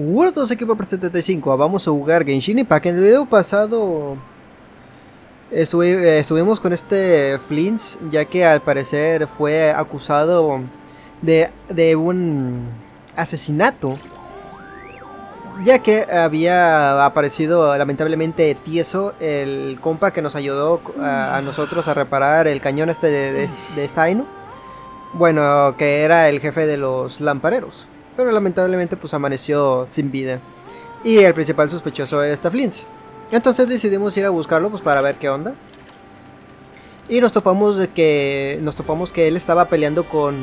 Hola a todos, aquí por 75, vamos a jugar Genshin Impact. En el video pasado estuvimos con este Flins, ya que al parecer fue acusado de un asesinato, ya que había aparecido lamentablemente tieso el compa que nos ayudó a nosotros a reparar el cañón este de Stein. Bueno, que era el jefe de los lampareros, pero lamentablemente pues amaneció sin vida. Y el principal sospechoso era esta Flins. Entonces decidimos ir a buscarlo pues para ver qué onda. Y nos topamos que él estaba peleando con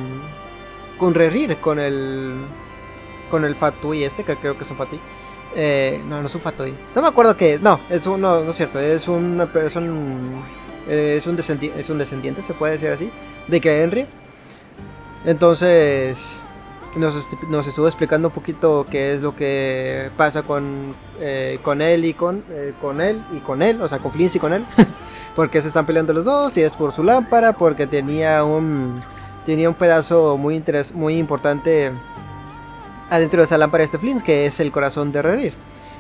Rerir, con el Fatui este, que creo que es un Fatui. No es un Fatui. No me acuerdo qué es. No, no es cierto. Es un descendiente, se puede decir así, de que Henry. Entonces nos estuvo explicando un poquito qué es lo que pasa con él y con él, o sea, con Flins y con él. Porque se están peleando los dos, y es por su lámpara, porque tenía un pedazo muy importante adentro de esa lámpara de este Flins, que es el corazón de Rerir.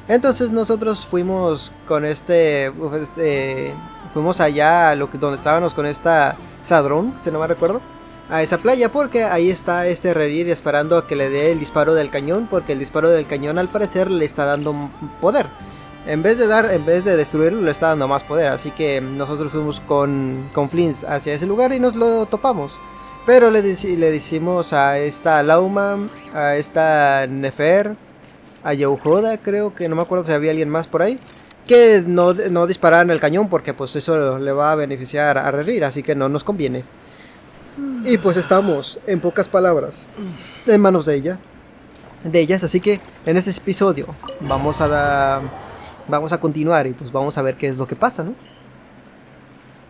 Entonces nosotros fuimos con fuimos allá donde estábamos con esta Sadrón, si no me recuerdo, a esa playa, porque ahí está este Rerir esperando a que le dé el disparo del cañón, porque el disparo del cañón al parecer le está dando poder. En vez de destruirlo, le está dando más poder. Así que nosotros fuimos con Flins hacia ese lugar y nos lo topamos. Pero le decimos a esta Lauma, a esta Nefer, a Yehujoda, creo que no me acuerdo si había alguien más por ahí, que no dispararan el cañón, porque pues eso le va a beneficiar a Rerir, así que no nos conviene. Y pues estamos, en pocas palabras, en manos de ellas. Así que en este episodio vamos a continuar y pues vamos a ver qué es lo que pasa, ¿no?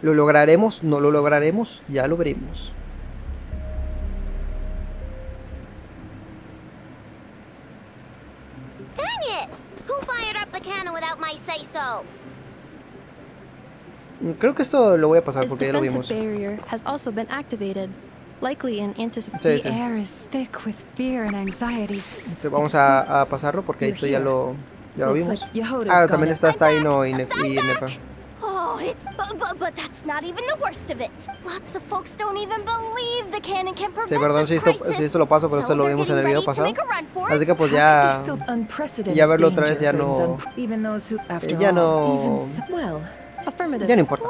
¿Lo lograremos? ¿No lo lograremos? Ya lo veremos. Creo que esto lo voy a pasar porque ya lo vimos. Sí. Vamos a pasarlo porque esto ya lo vimos. También está Steino y Nefer. Oh, but that's not even the worst of it. Lots of folks don't even believe the cannon can prevent sí, perdón si esto lo paso, pero esto lo vimos en el video pasado. Así que pues ya verlo otra vez ya no importa.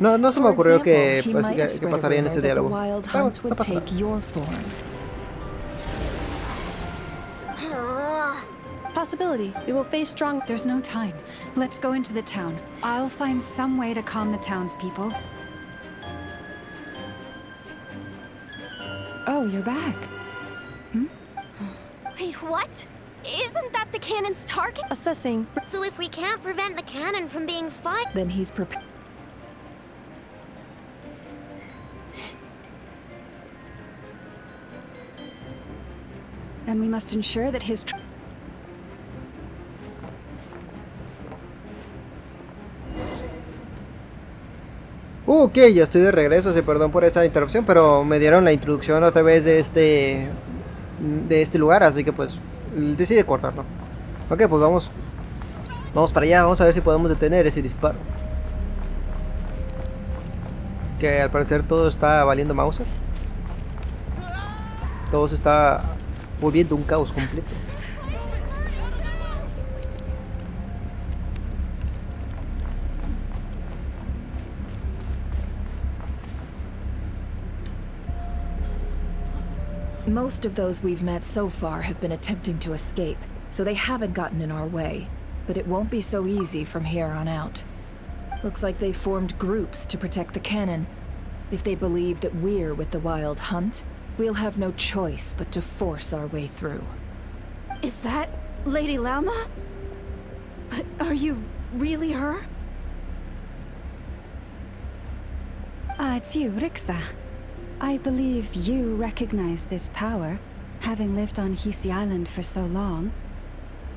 No se me ocurrió que pasaría en ese diálogo. Pero, no pasa nada. Possibility. We will face strong. There's no time. Let's go into the town. I'll find some way to calm the townspeople. Oh, you're back. Wait, what? Isn't that the cannon's target? Assessing. So if we can't prevent the cannon from being fired, then he's prepared. And we must ensure that his Ok, ya estoy de regreso, sí, perdón por esta interrupción, pero me dieron la introducción otra vez de este lugar, así que pues decidí cortarlo. Ok, pues vamos para allá, vamos a ver si podemos detener ese disparo. Que al parecer todo está valiendo Mauser. Todo se está volviendo un caos completo. Most of those we've met so far have been attempting to escape, so they haven't gotten in our way. But it won't be so easy from here on out. Looks like they formed groups to protect the cannon. If they believe that we're with the Wild Hunt, we'll have no choice but to force our way through. Is that Lady Lauma? But are you really her? It's you, Rixa. I believe you recognize this power, having lived on Hisi Island for so long.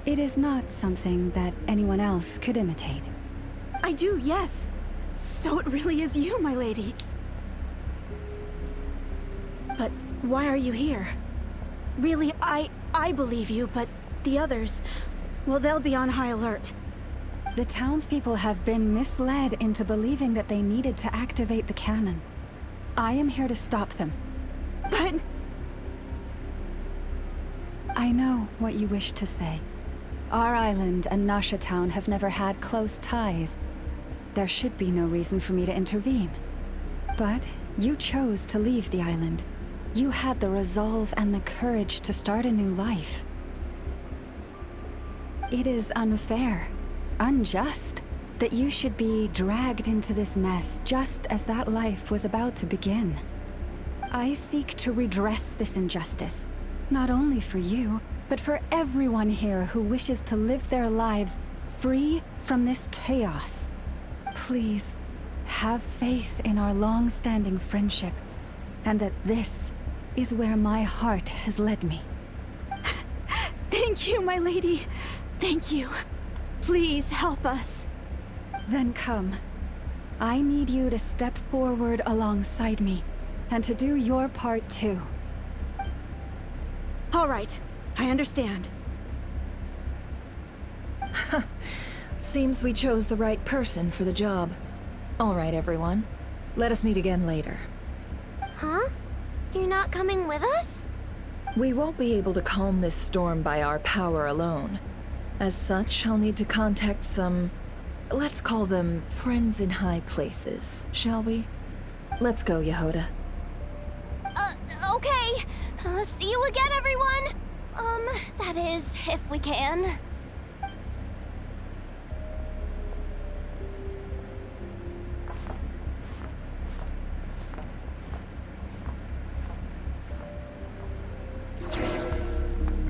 It is not something that anyone else could imitate. I do, yes. So it really is you, my lady. But why are you here? Really, I believe you, but the others, well, they'll be on high alert. The townspeople have been misled into believing that they needed to activate the cannon. I am here to stop them. But... I know what you wish to say. Our island and Nasha Town have never had close ties. There should be no reason for me to intervene. But you chose to leave the island. You had the resolve and the courage to start a new life. It is unfair, unjust, that you should be dragged into this mess just as that life was about to begin. I seek to redress this injustice, not only for you, but for everyone here who wishes to live their lives free from this chaos. Please, have faith in our long-standing friendship, and that this is where my heart has led me. Thank you, my lady. Thank you. Please help us. Then come. I need you to step forward alongside me, and to do your part too. All right, I understand. Seems we chose the right person for the job. All right, everyone. Let us meet again later. Huh? You're not coming with us? We won't be able to calm this storm by our power alone. As such, I'll need to contact some... let's call them friends in high places, shall we? Let's go, Yehoda. Okay. See you again, everyone. That is, if we can.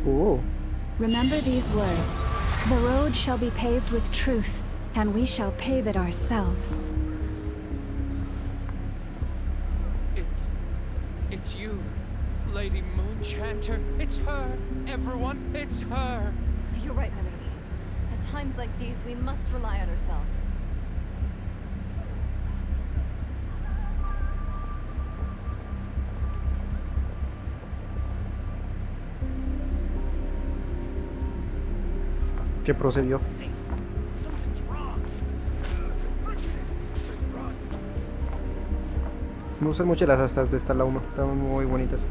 Ooh. Remember these words. The road shall be paved with truth, and we shall pave it ourselves. It's you, Lady Moonchanter. It's her. Everyone, it's her. You're right, my lady. At times like these, we must rely on ourselves. ¿Qué procedió? Me gustan mucho las astas de esta lauma, están muy bonitas.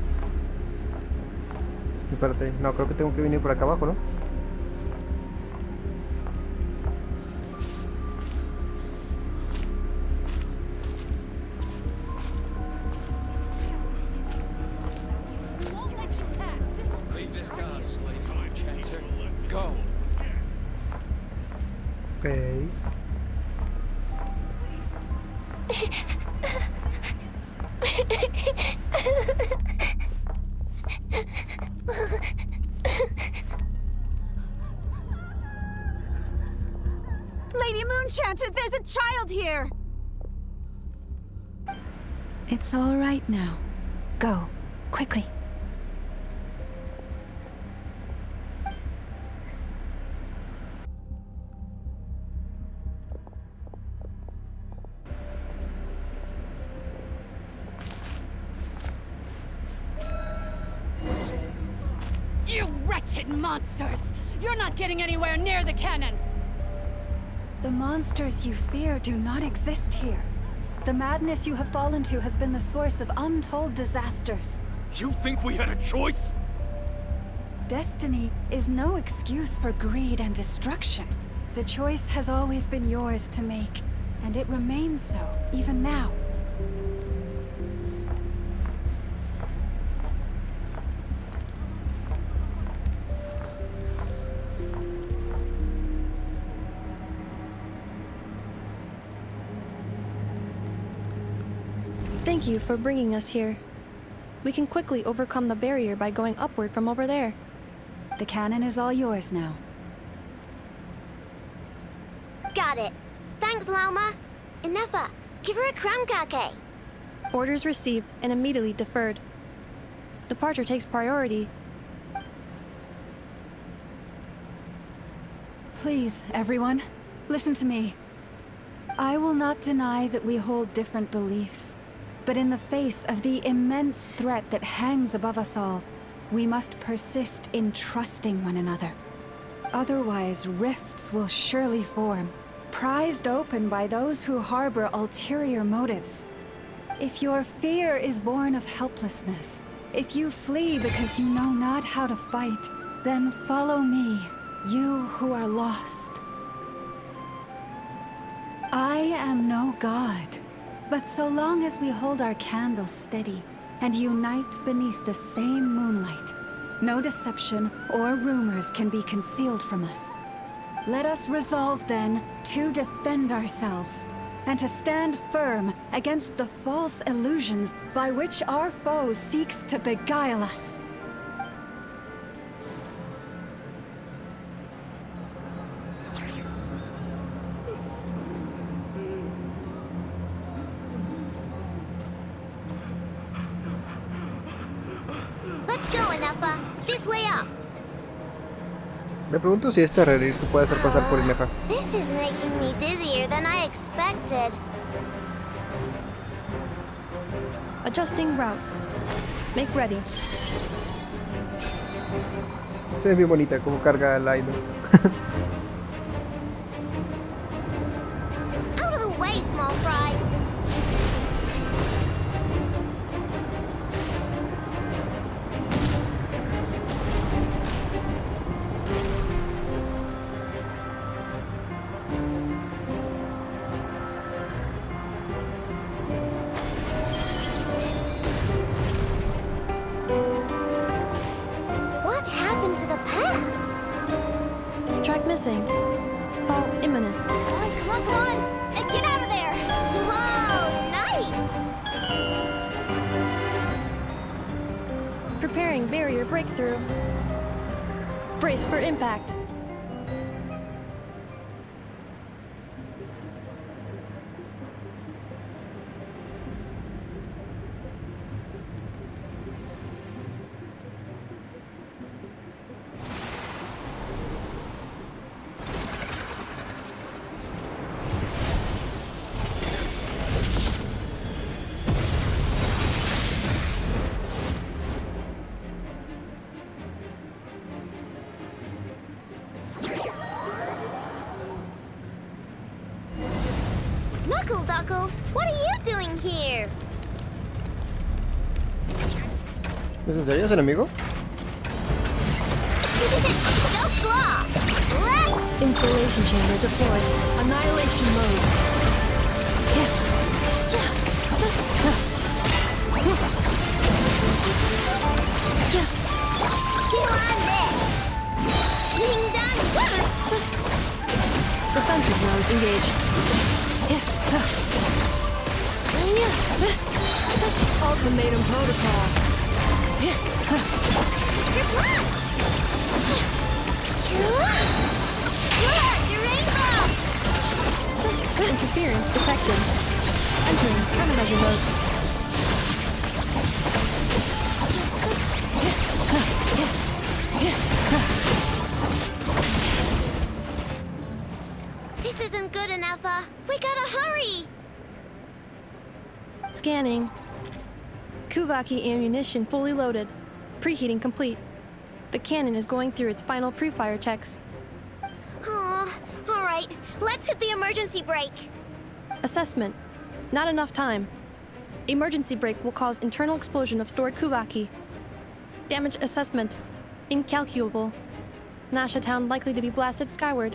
Espérate, no, creo que tengo que venir por acá abajo, ¿no? Leave this to us, Lady Moonchanter. Go. Ok. Lady Moonchanter, there's a child here! It's all right now. Go, quickly. You wretched monsters! You're not getting anywhere near the cannon! The monsters you fear do not exist here. The madness you have fallen to has been the source of untold disasters. You think we had a choice? Destiny is no excuse for greed and destruction. The choice has always been yours to make, and it remains so, even now. Thank you for bringing us here. We can quickly overcome the barrier by going upward from over there. The cannon is all yours now. Got it. Thanks, Lauma. Inefa, give her a crankake. Orders received and immediately deferred. Departure takes priority. Please, everyone, listen to me. I will not deny that we hold different beliefs, but in the face of the immense threat that hangs above us all, we must persist in trusting one another. Otherwise, rifts will surely form, prized open by those who harbor ulterior motives. If your fear is born of helplessness, if you flee because you know not how to fight, then follow me, you who are lost. I am no god, but so long as we hold our candles steady and unite beneath the same moonlight, no deception or rumors can be concealed from us. Let us resolve then to defend ourselves and to stand firm against the false illusions by which our foe seeks to beguile us. Let's go, Enough. This way up. Me pregunto si este Rerir se puede hacer pasar por Inefa. This is making me dizzier than I expected. Adjusting route. Make ready. Se ve bien bonita como carga el aire. Out of the way, small fry. What happened to the path? Track missing. Fall imminent. Come on, come on, come on! And get out of there! Whoa, nice! Preparing barrier breakthrough. Brace for impact. Knuckle Duckle, what are you doing here? ¿Es en serio? ¿Es enemigo? Go claw! Let's... Installation chamber deployed. Annihilation mode. Chew on this! Ding dong! Defensive mode engaged. Ultimatum protocol. Your block! Your rainbow! Interference detected. Entering countermeasure mode. This isn't good enough. We gotta hurry! Scanning. Kuvaki ammunition fully loaded. Preheating complete. The cannon is going through its final pre-fire checks. Aw, alright. Let's hit the emergency brake. Assessment. Not enough time. Emergency brake will cause internal explosion of stored Kuvaki. Damage assessment. Incalculable. Nasha Town likely to be blasted skyward.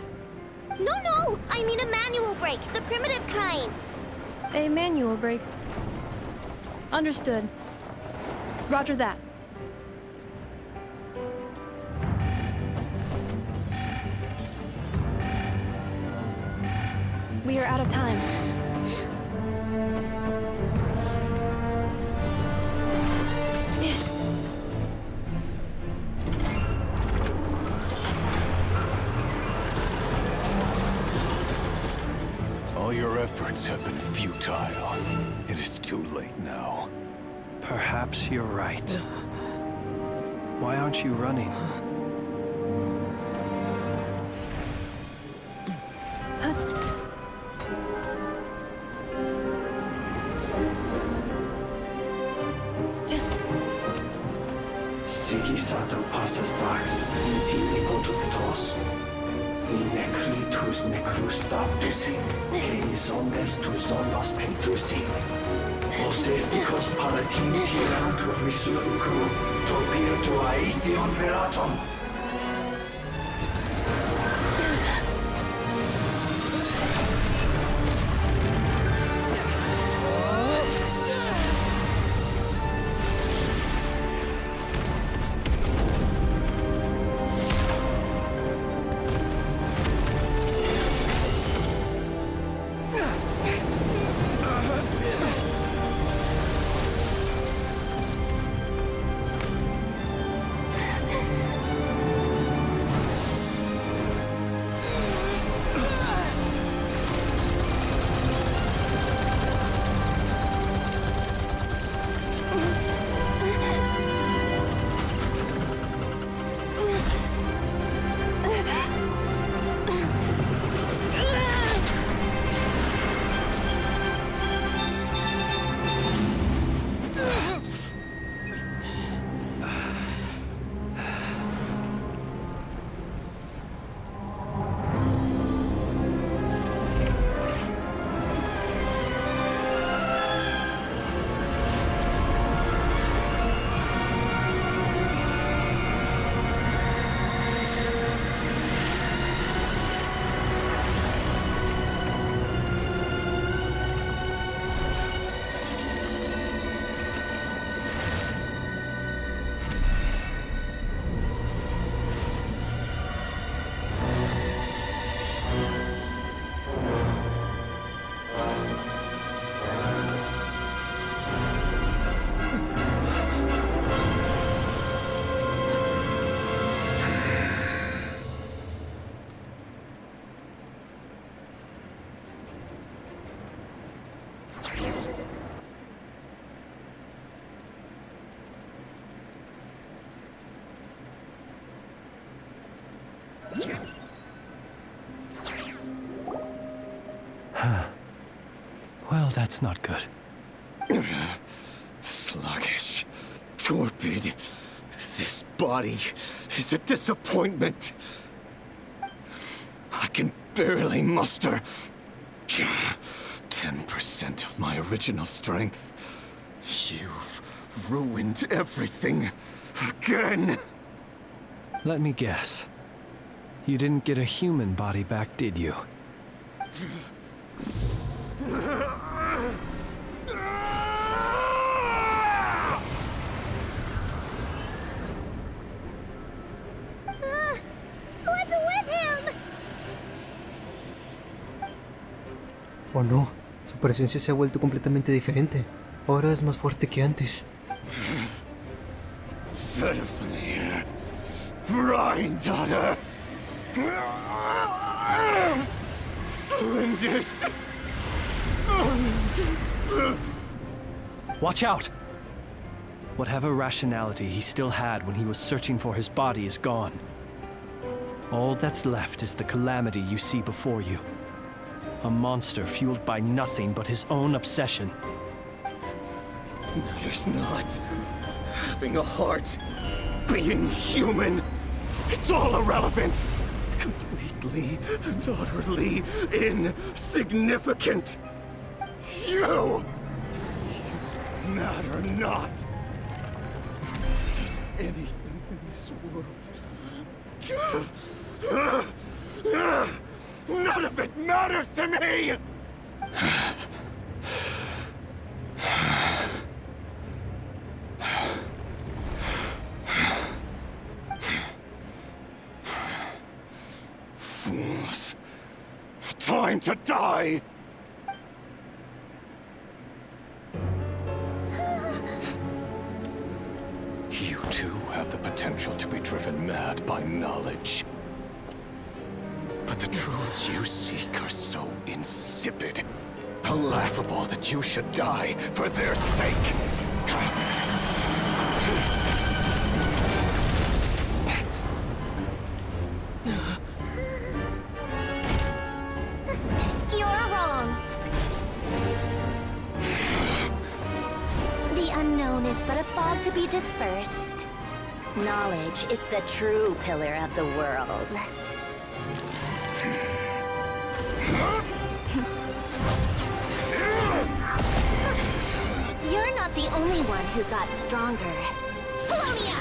No! I mean a manual brake, the primitive kind. A manual brake. Understood. Roger that. We are out of time. All your efforts have been futile. It is too late now. Perhaps you're right. Why aren't you running? todos. Y necritus necrus baptisi, que zones tu zonos pentusi. Los esticos palatin hirantur misuricum, topirtu aetion veratum. Well, that's not good. Sluggish. Torpid. This body is a disappointment. I can barely muster 10% of my original strength. You've ruined everything again. Let me guess. You didn't get a human body back, did you? What's with him? Oh no, su presencia se ha vuelto completamente diferente. Ahora es más fuerte que antes. Pitifully. Granddaughter. Flinders. Watch out! Whatever rationality he still had when he was searching for his body is gone. All that's left is the calamity you see before you. A monster fueled by nothing but his own obsession. Matters not. Having a heart. Being human. It's all irrelevant. Completely and utterly insignificant. You matter not. Does anything in this world. None of it matters to me! Fools. Time to die! You too have the potential to be driven mad by knowledge. But the truths you seek are so insipid, how laughable that you should die for their sake. You're wrong. The unknown is but a fog to be dispersed. Knowledge is the true pillar of the world. You're not the only one who got stronger. Polonia!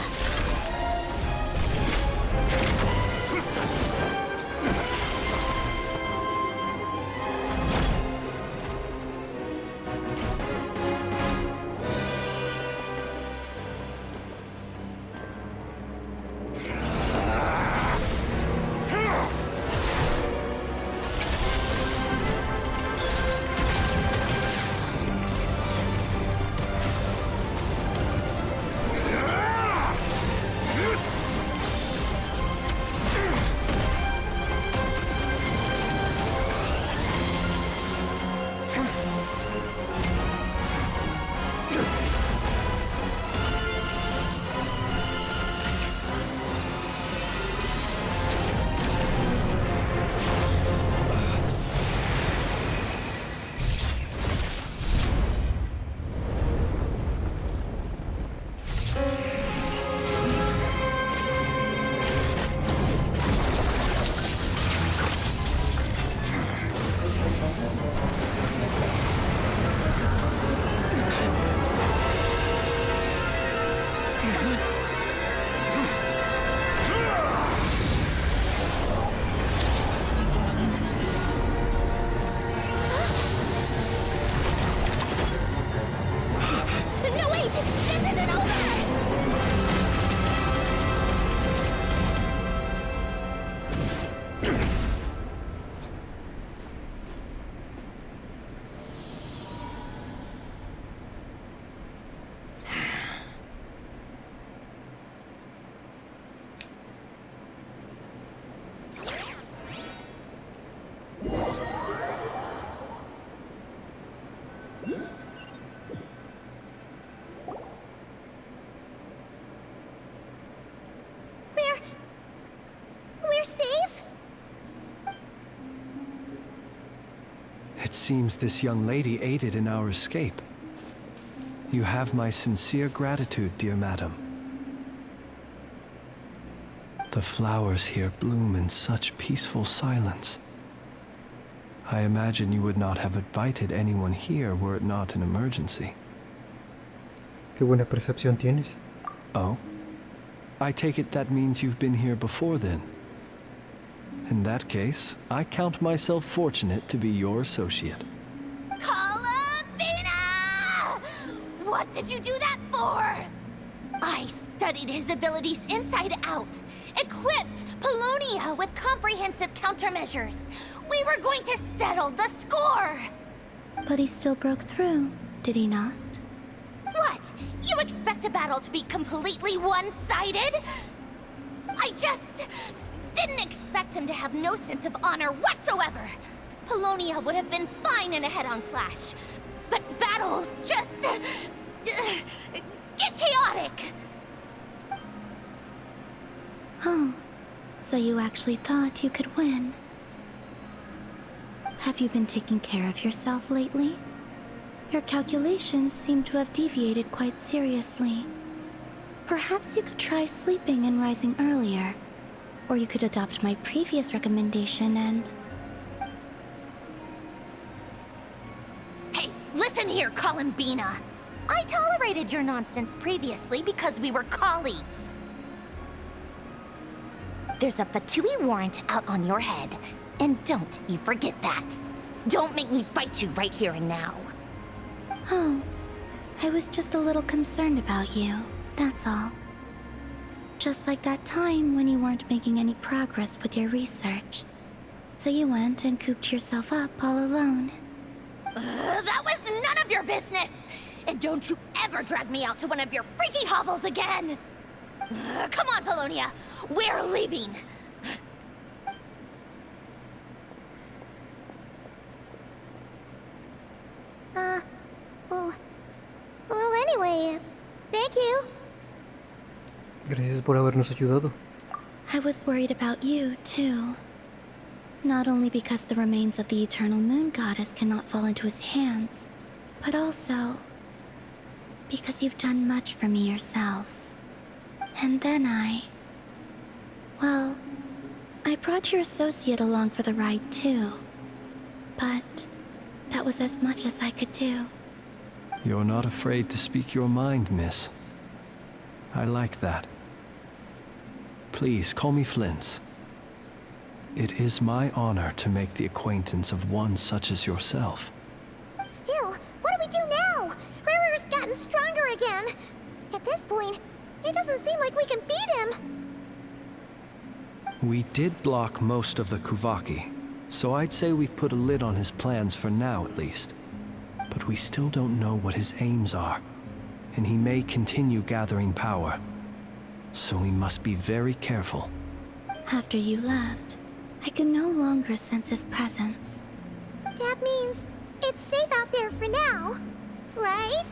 We're safe? It seems this young lady aided in our escape. You have my sincere gratitude, dear madam. The flowers here bloom in such peaceful silence. I imagine you would not have invited anyone here were it not an emergency. Qué buena percepción tienes. Oh? I take it that means you've been here before then. In that case, I count myself fortunate to be your associate. Columbina! What did you do that for? I studied his abilities inside out, equipped Polonia with comprehensive countermeasures. We were going to settle the score! But he still broke through, did he not? What? You expect a battle to be completely one-sided? I just didn't expect him to have no sense of honor whatsoever. Polonia would have been fine in a head-on clash, but battles just get chaotic. Oh, so you actually thought you could win. Have you been taking care of yourself lately? Your calculations seem to have deviated quite seriously. Perhaps you could try sleeping and rising earlier. Or you could adopt my previous recommendation and... Hey, listen here, Columbina. I tolerated your nonsense previously because we were colleagues. There's a Fatui warrant out on your head, and don't you forget that. Don't make me bite you right here and now. Oh, I was just a little concerned about you, that's all. Just like that time when you weren't making any progress with your research. So you went and cooped yourself up all alone. That was none of your business! And don't you ever drag me out to one of your freaky hovels again! Come on, Polonia! We're leaving! Well, anyway, thank you. Gracias por habernos ayudado. I was worried about you, too. Not only because the remains of the eternal moon goddess cannot fall into his hands, but also because you've done much for me yourselves. And then well, I brought your associate along for the ride too. But that was as much as I could do. You're not afraid to speak your mind, miss. I like that. Please, call me Flint. It is my honor to make the acquaintance of one such as yourself. Still, what do we do now? Rerir's gotten stronger again. At this point, it doesn't seem like we can beat him. We did block most of the Kuvaki, so I'd say we've put a lid on his plans for now at least. But we still don't know what his aims are, and he may continue gathering power. So we must be very careful. After you left, I could no longer sense his presence. That means it's safe out there for now, right?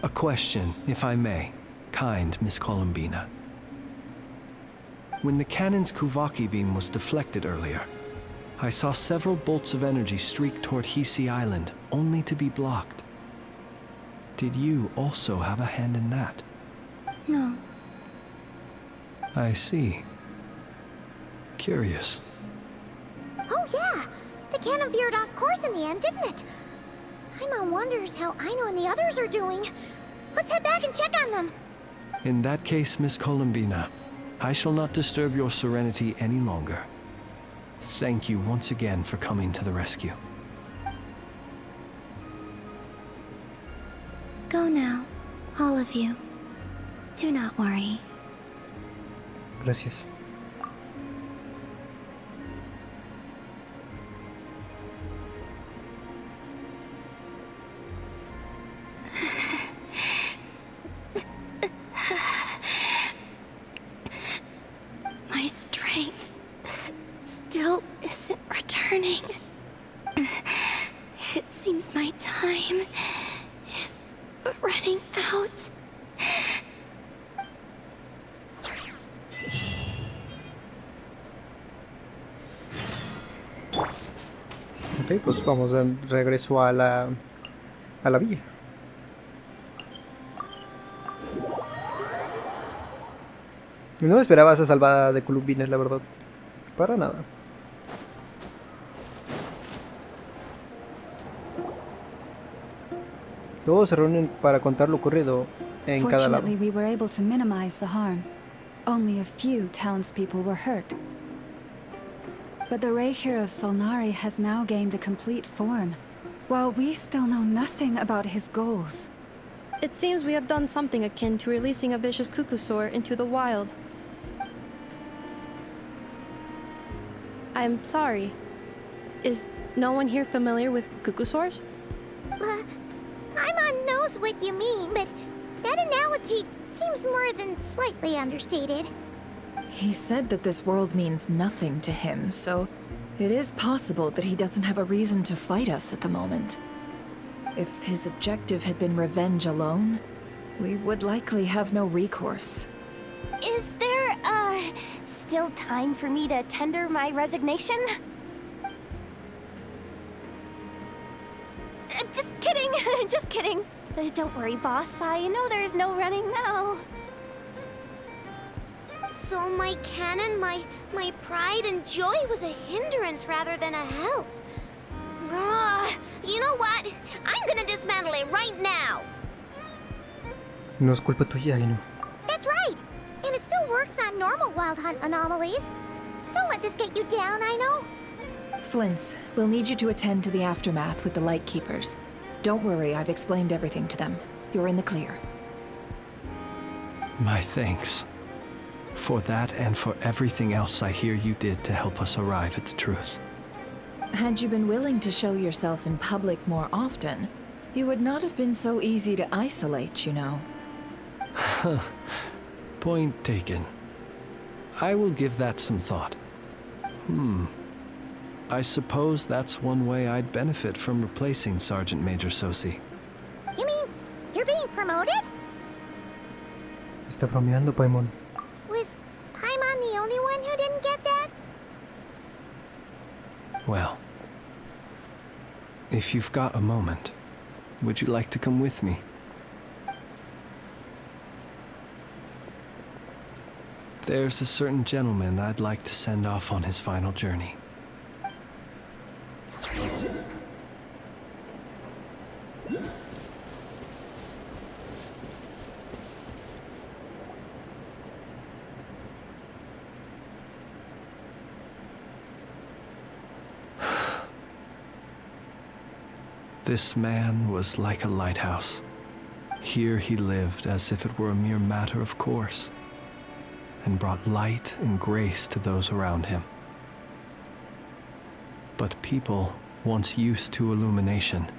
A question, if I may, kind Miss Columbina. When the cannon's Kuvaki beam was deflected earlier, I saw several bolts of energy streak toward Hisi Island, only to be blocked. Did you also have a hand in that? No. I see. Curious. Oh yeah, the cannon veered off course in the end, didn't it? Paimon wonders how Aino and the others are doing. Let's head back and check on them. In that case, Miss Columbina, I shall not disturb your serenity any longer. Thank you once again for coming to the rescue. Go now, all of you. Do not worry. Gracias. My strength still isn't returning. It seems my time is running out. Ok, pues vamos de regreso a la villa. No me esperaba esa salvada de Columbines, la verdad. Para nada. Todos se reúnen para contar lo ocurrido en cada lado. Fortunately, we were able to minimize the harm. Only a few townspeople were hurt. But the Rerir of Solnari has now gained a complete form, while we still know nothing about his goals. It seems we have done something akin to releasing a vicious cuckoosaur into the wild. I'm sorry. Is no one here familiar with cuckoosaurs? Paimon knows what you mean, but that analogy seems more than slightly understated. He said that this world means nothing to him, so it is possible that he doesn't have a reason to fight us at the moment. If his objective had been revenge alone, we would likely have no recourse. Is there, still time for me to tender my resignation? Just kidding, just kidding. Don't worry, boss. I know there's no running now. So my cannon, my pride and joy was a hindrance rather than a help. You know what? I'm gonna dismantle it right now. No es culpa tuya, Aino. That's right. And it still works on normal wild hunt anomalies. Don't let this get you down, I know. Flint, we'll need you to attend to the aftermath with the Lightkeepers. Don't worry, I've explained everything to them. You're in the clear. My thanks. For that and for everything else I hear you did to help us arrive at the truth. Had you been willing to show yourself in public more often, you would not have been so easy to isolate, you know. Point taken. I will give that some thought. I suppose that's one way I'd benefit from replacing Sergeant Major Sosi. You mean you're being promoted? Está bromeando, Paimon. Was Paimon the only one who didn't get that? Well, if you've got a moment, would you like to come with me? There's a certain gentleman I'd like to send off on his final journey. This man was like a lighthouse. Here he lived as if it were a mere matter of course, and brought light and grace to those around him. But people, once used to illumination,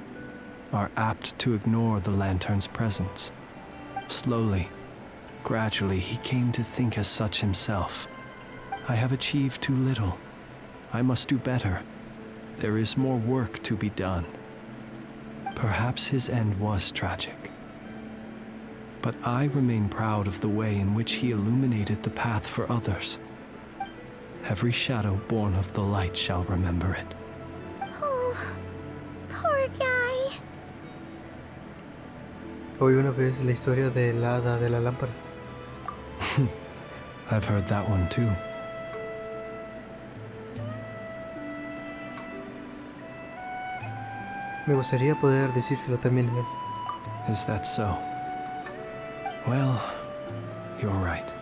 are apt to ignore the lantern's presence. Slowly, gradually, he came to think as such himself. I have achieved too little. I must do better. There is more work to be done. Perhaps his end was tragic. But I remain proud of the way in which he illuminated the path for others. Every shadow born of the light shall remember it. Oh, poor guy. Oí una vez la historia de la hada de la lámpara. I've heard that one too. Me gustaría poder decírselo también a él. Is that so? Well, you're right.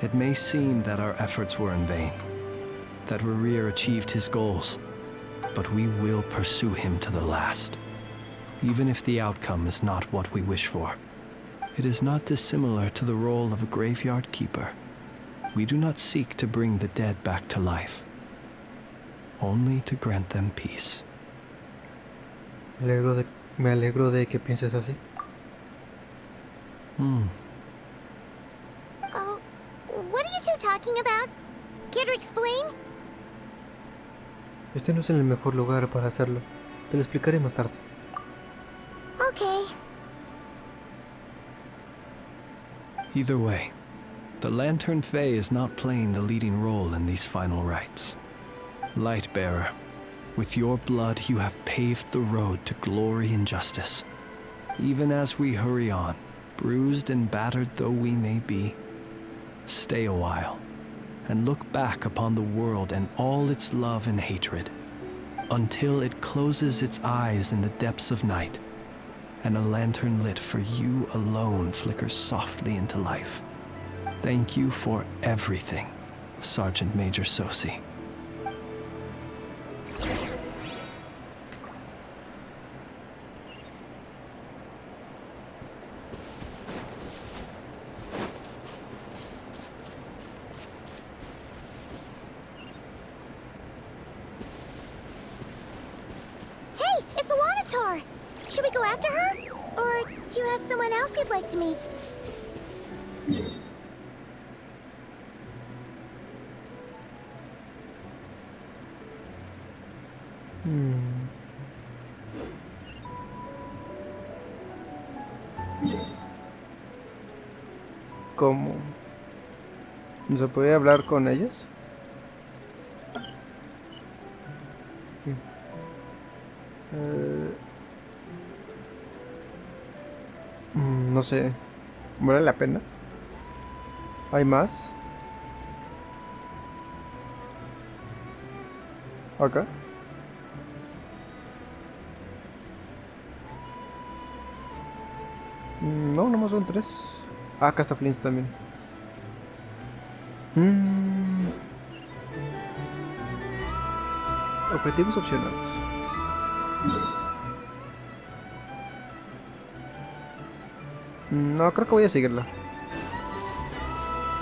It may seem that our efforts were in vain, that Rerir achieved his goals, but we will pursue him to the last, even if the outcome is not what we wish for. It is not dissimilar to the role of a graveyard keeper. We do not seek to bring the dead back to life, only to grant them peace. Me alegro de que pienses así. Oh, what are you two talking about? Care to explain? Este no es el mejor lugar para hacerlo. Te lo explicaré más tarde. Okay. Either way, the Lantern Fae is not playing the leading role in these final rites. Lightbearer, with your blood you have paved the road to glory and justice. Even as we hurry on, bruised and battered though we may be, stay a while and look back upon the world and all its love and hatred, until it closes its eyes in the depths of night, and a lantern lit for you alone flickers softly into life. Thank you for everything, Sergeant Major Sosi. Hey, it's Alanatar! Should we go after her? Or do you have someone else you'd like to meet? ¿Cómo? ¿No se puede hablar con ellas? No sé. ¿Vale la pena? ¿Hay más? ¿Acá? No, nomás son 3. Ah, acá está Flint también. Objetivos opcionales. No, creo que voy a seguirla.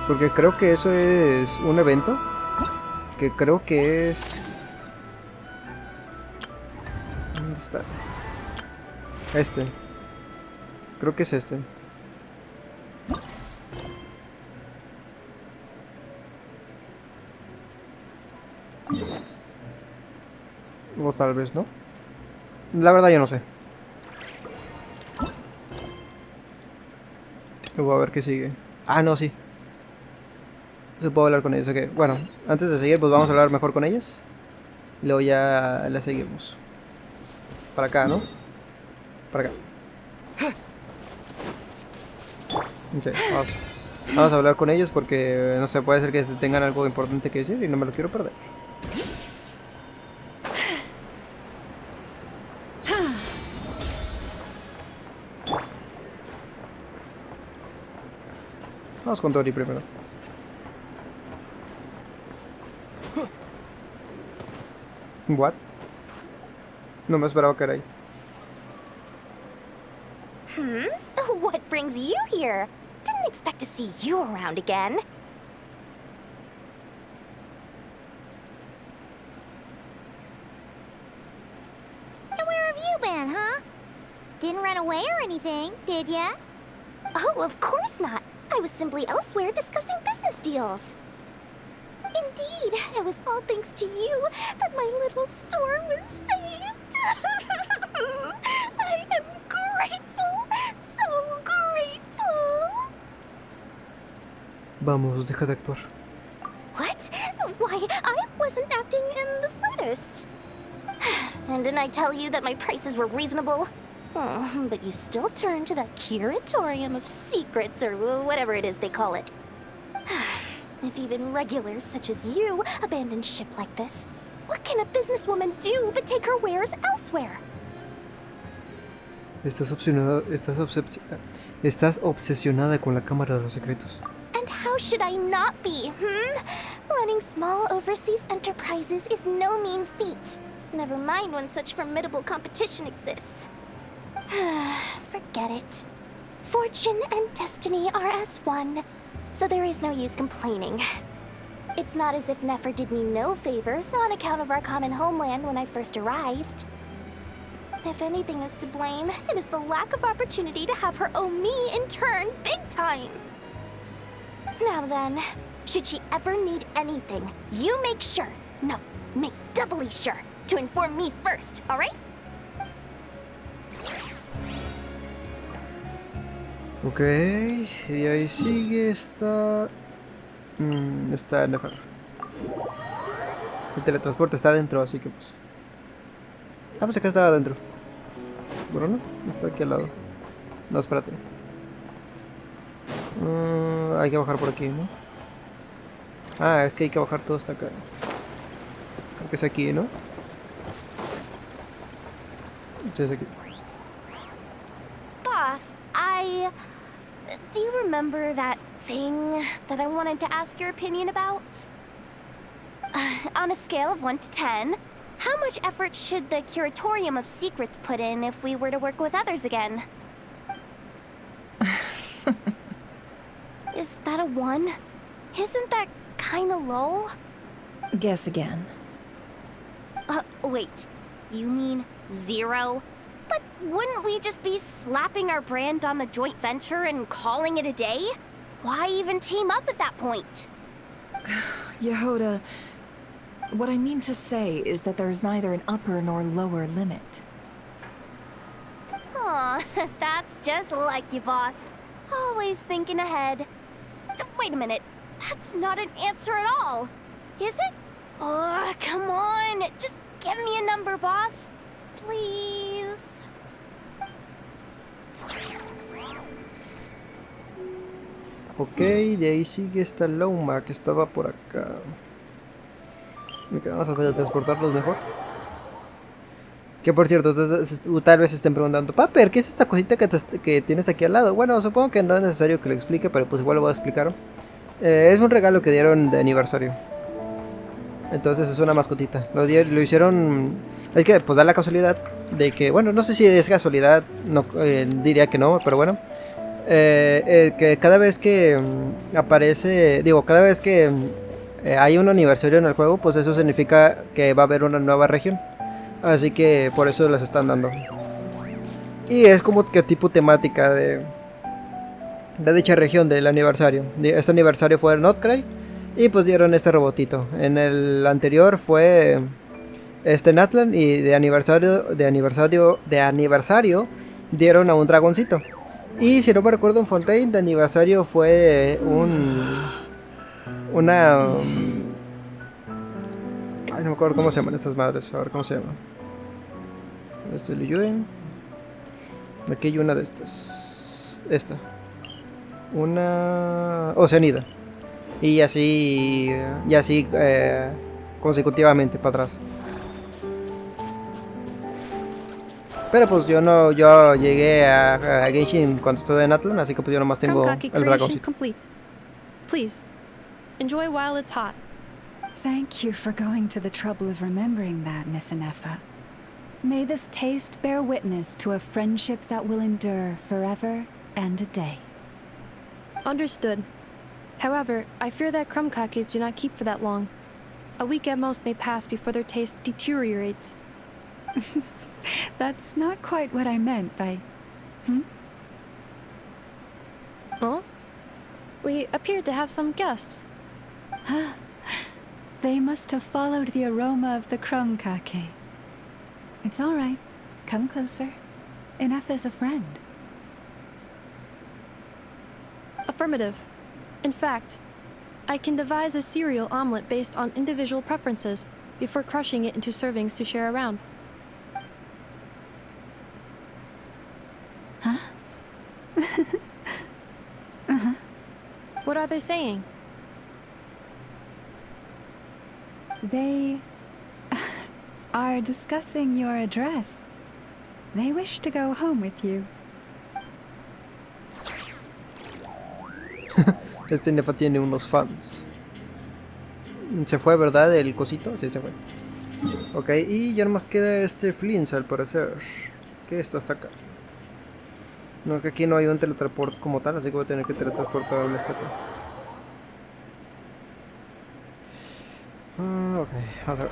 Porque creo que eso es un evento. Que creo que es... ¿Dónde está? Este. Creo que es este. O tal vez no. La verdad yo no sé. Voy a ver qué sigue. Ah, no, sí. Se puede hablar con ellos. Ok, bueno, antes de seguir, pues vamos a hablar mejor con ellas. Y luego ya la seguimos. Para acá, ¿no? Para acá. Ok, vamos. Vamos a hablar con ellos porque no sé, puede ser que tengan algo importante que decir y no me lo quiero perder. Vamos con Tori primero. What? No me esperaba que era ahí. What brings you here? Didn't expect to see you around again. And where have you been, huh? Didn't run away or anything, did ya? Oh, of course not. I was simply elsewhere discussing business deals. Indeed, it was all thanks to you that my little store was saved. I am grateful, so grateful. Vamos, deja de actuar. What? Why, I wasn't acting in the slightest. And didn't I tell you that my prices were reasonable? Oh, but you still turn to that curatorium of secrets, or whatever it is they call it. If even regulars such as you abandon ship like this, what can a businesswoman do but take her wares elsewhere? Estás obsesionada con la Cámara de los Secretos. And how should I not be, Running small overseas enterprises is no mean feat. Never mind when such formidable competition exists. Forget it. Fortune and destiny are as one, so there is no use complaining. It's not as if Nefer did me no favors on account of our common homeland when I first arrived. If anything is to blame, it is the lack of opportunity to have her owe me in turn big time. Now then, should she ever need anything, you make sure, no, make doubly sure, to inform me first, alright? Ok, y ahí sigue esta... está Nefer. El teletransporte está adentro, así que pues... Ah, pues acá estaba adentro. Bueno, no, está aquí al lado. No, espérate. Hay que bajar por aquí, ¿no? Ah, es que hay que bajar todo hasta acá. Creo que es aquí, ¿no? Sí, es aquí. Boss, do you remember that thing that I wanted to ask your opinion about? On a scale of 1 to 10, how much effort should the Curatorium of Secrets put in if we were to work with others again? Is that a 1? Isn't that kinda low? Guess again. Wait. You mean 0? But wouldn't we just be slapping our brand on the joint venture and calling it a day? Why even team up at that point? Yehoda, what I mean to say is that there's neither an upper nor lower limit. Aw, that's just like you, boss. Always thinking ahead. Wait a minute. That's not an answer at all. Is it? Oh, come on. Just give me a number, boss. Please. Ok, de ahí sigue esta Loma que estaba por acá. Vamos a teletransportarlos mejor. Que por cierto, tal vez se estén preguntando, Paper, ¿qué es esta cosita que tienes aquí al lado? Bueno, supongo que no es necesario que lo explique, pero pues igual lo voy a explicar. Es un regalo que dieron de aniversario. Entonces es una mascotita. Lo hicieron... Es que pues da la casualidad de que... Bueno, no sé si es casualidad, no, diría que no, pero bueno. Que cada vez que aparece... Digo, cada vez que hay un aniversario en el juego, pues eso significa que va a haber una nueva región. Así que por eso las están dando. Y es como que tipo temática de dicha región del aniversario. Este aniversario fue en Outcry. Y pues dieron este robotito. En el anterior fue en Atlan. Y de aniversario dieron a un dragoncito. Y si no me recuerdo, en Fontaine de aniversario fue una... Ay, no me acuerdo cómo se llaman estas madres. A ver cómo se llaman. Aquí hay una de estas. Esta. una oceanida. Y así consecutivamente para atrás. Pero pues yo llegué a Genshin cuando estuve en Atlan, así que pues yo nomás tengo Kuvaki el creation dragoncito. complete. Please, enjoy while it's hot. Thank you for going to the trouble of remembering that, Miss Inefa. May this taste bear witness to a friendship that will endure forever and a day. Understood. However, I fear that crumb kakis do not keep for that long. A week at most may pass before their taste deteriorates. That's not quite what I meant by... Huh? We appeared to have some guests. They must have followed the aroma of the crumb kake. It's all right. Come closer. Inefa's a friend. Affirmative. In fact, I can devise a cereal omelet based on individual preferences before crushing it into servings to share around. Huh? What are they saying? They are discussing your address. They wish to go home with you. Este Nefa tiene unos fans. Se fue, ¿verdad? El cosito. Sí, se fue. Ok, y ya nomás queda este Flins al parecer. Que está hasta acá. No, es que aquí no hay un teletransporte como tal, así que voy a tener que teletransportarme hasta acá. Ok, vamos a ver.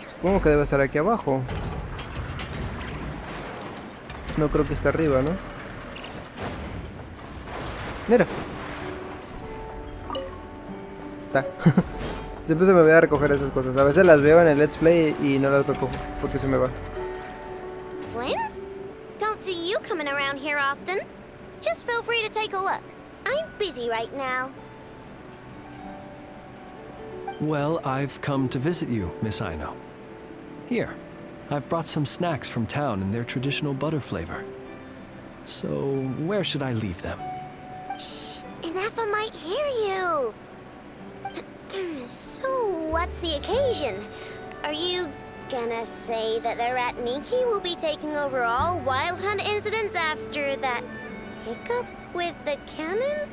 Supongo que debe estar aquí abajo. No creo que esté arriba, ¿no? Mira. Está. Siempre se me va a recoger esas cosas. A veces las veo en el Let's Play y no las recojo porque se me va. Flins? Don't see you coming around here often. Just feel free to take a look. I'm busy right now. Well, I've come to visit you, Miss Aino. Here, I've brought some snacks from town in their traditional butter flavor. So, where should I leave them? Shh! Inefa might hear you! So, what's the occasion? Are you gonna say that the rat Niki will be taking over all Wild Hunt incidents after that hiccup with the cannon?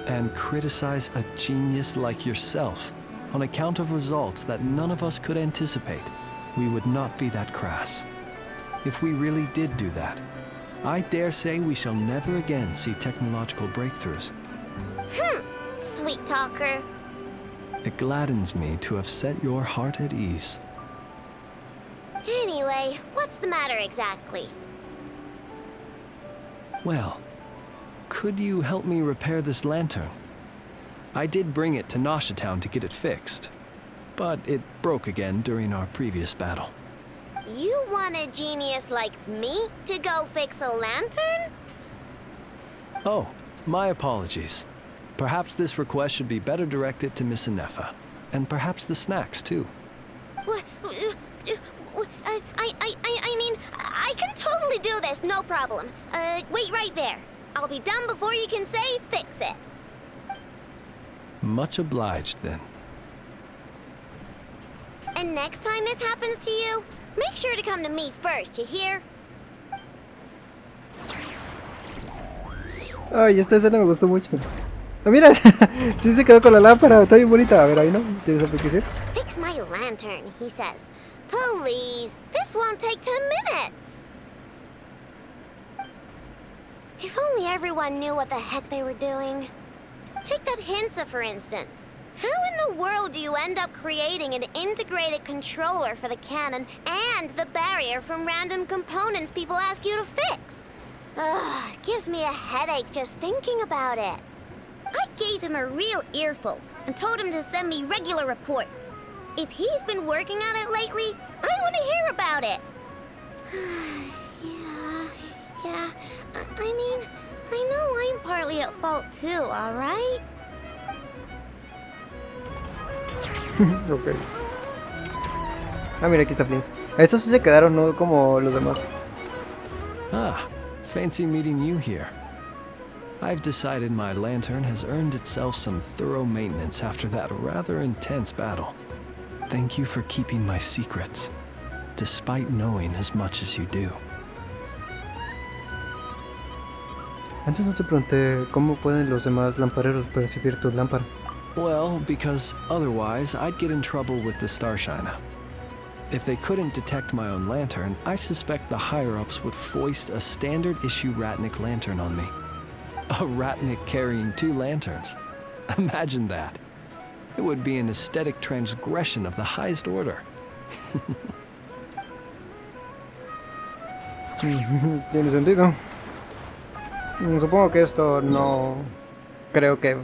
And criticize a genius like yourself on account of results that none of us could anticipate. We would not be that crass. If we really did do that, I dare say we shall never again see technological breakthroughs. Sweet talker. It gladdens me to have set your heart at ease. Anyway, what's the matter exactly? Well, could you help me repair this lantern? I did bring it to Nasha Town to get it fixed, but it broke again during our previous battle. You want a genius like me to go fix a lantern? Oh, my apologies. Perhaps this request should be better directed to Miss Inefa, and perhaps the snacks too. What? I mean, I can totally do this, no problem. Wait right there. I'll be done before you can say fix it. Much obliged, then. And next time this happens to you, make sure to come to me first, you hear? Ay, esta escena me gustó mucho. Ah, mira, sí se quedó con la lámpara, está bien bonita. A ver, ahí no, ¿tienes algo que decir? Fix my lantern, he says. Please, this won't take 10 minutes. If only everyone knew what the heck they were doing. Take that Hinsa, for instance. How in the world do you end up creating an integrated controller for the cannon and the barrier from random components people ask you to fix? Ugh, gives me a headache just thinking about it. I gave him a real earful and told him to send me regular reports. If he's been working on it lately, I want to hear about it. Yeah. I mean, I know I'm partly at fault too, alright? Ok. Ah, mira, aquí está Flins. Estos sí se quedaron, no como los demás. Ah, fancy meeting you here. I've decided my lantern has earned itself some thorough maintenance after that rather intense battle. Thank you for keeping my secrets, despite knowing as much as you do. Antes no te pregunté cómo pueden los demás lampareros percibir tu lámpara. Well, because otherwise I'd get in trouble with the Starshiner. If they couldn't detect my own lantern, I suspect the higher-ups would foist a standard-issue Ratnik lantern on me. A Ratnik carrying 2 lanterns. Imagine that. It would be an aesthetic transgression of the highest order. Tiene sentido. Supongo que esto no creo que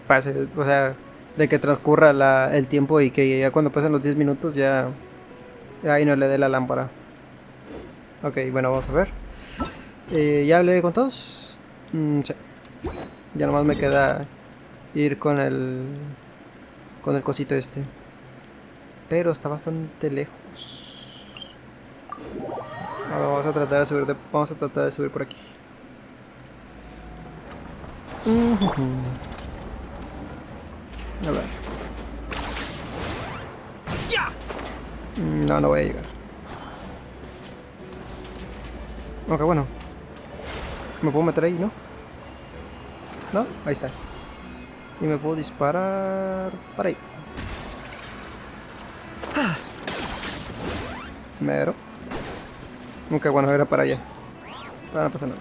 pase, o sea, de que transcurra el tiempo y que ya cuando pasen los 10 minutos ya ahí no le dé la lámpara. Ok, bueno, vamos a ver. ¿Ya hablé con todos? Sí. Ya nomás me queda ir con el cosito este. Pero está bastante lejos. Ahora vamos a tratar de subir por aquí. A ver. No voy a llegar. Ok, bueno. ¿Me puedo meter ahí, no? ¿No? Ahí está. Y me puedo disparar para ahí. Mero. Ok, bueno, era para allá. No pasa nada.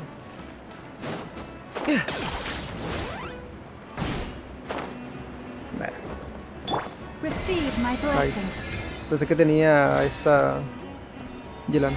Ahí. Pensé que tenía esta Yelana.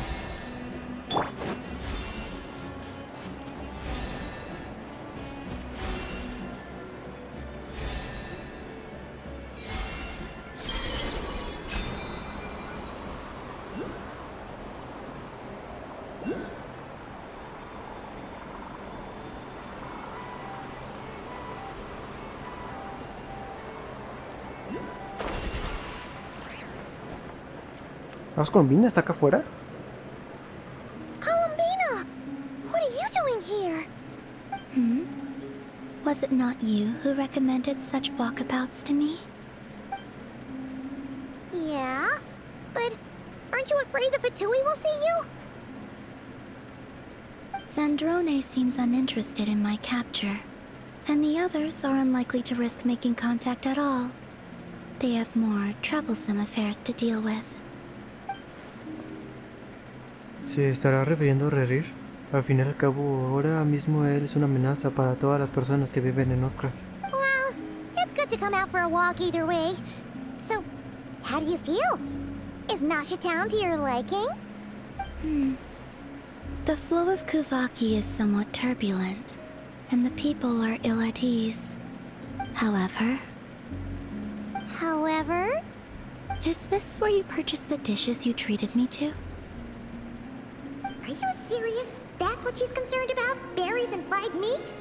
¿Vamos con Vina? ¿Está acá afuera? Columbina! What are you doing here? Was it not you who recommended such walkabouts to me? Yeah, but aren't you afraid the Fatui will see you? Zandrone seems uninterested in my capture, and the others are unlikely to risk making contact at all. They have more troublesome affairs to deal with. ¿Se estará refiriendo a Rerir? Al fin y al cabo, ahora mismo él es una amenaza para todas las personas que viven en Okra. Well, it's good to come out for a walk either way. So, how do you feel? Is Nasha Town to your liking? The flow of Kuvaki is somewhat turbulent, and the people are ill at ease. However... Is this where you purchased the dishes you treated me to? Are you serious? That's what she's concerned about? Berries and fried meat?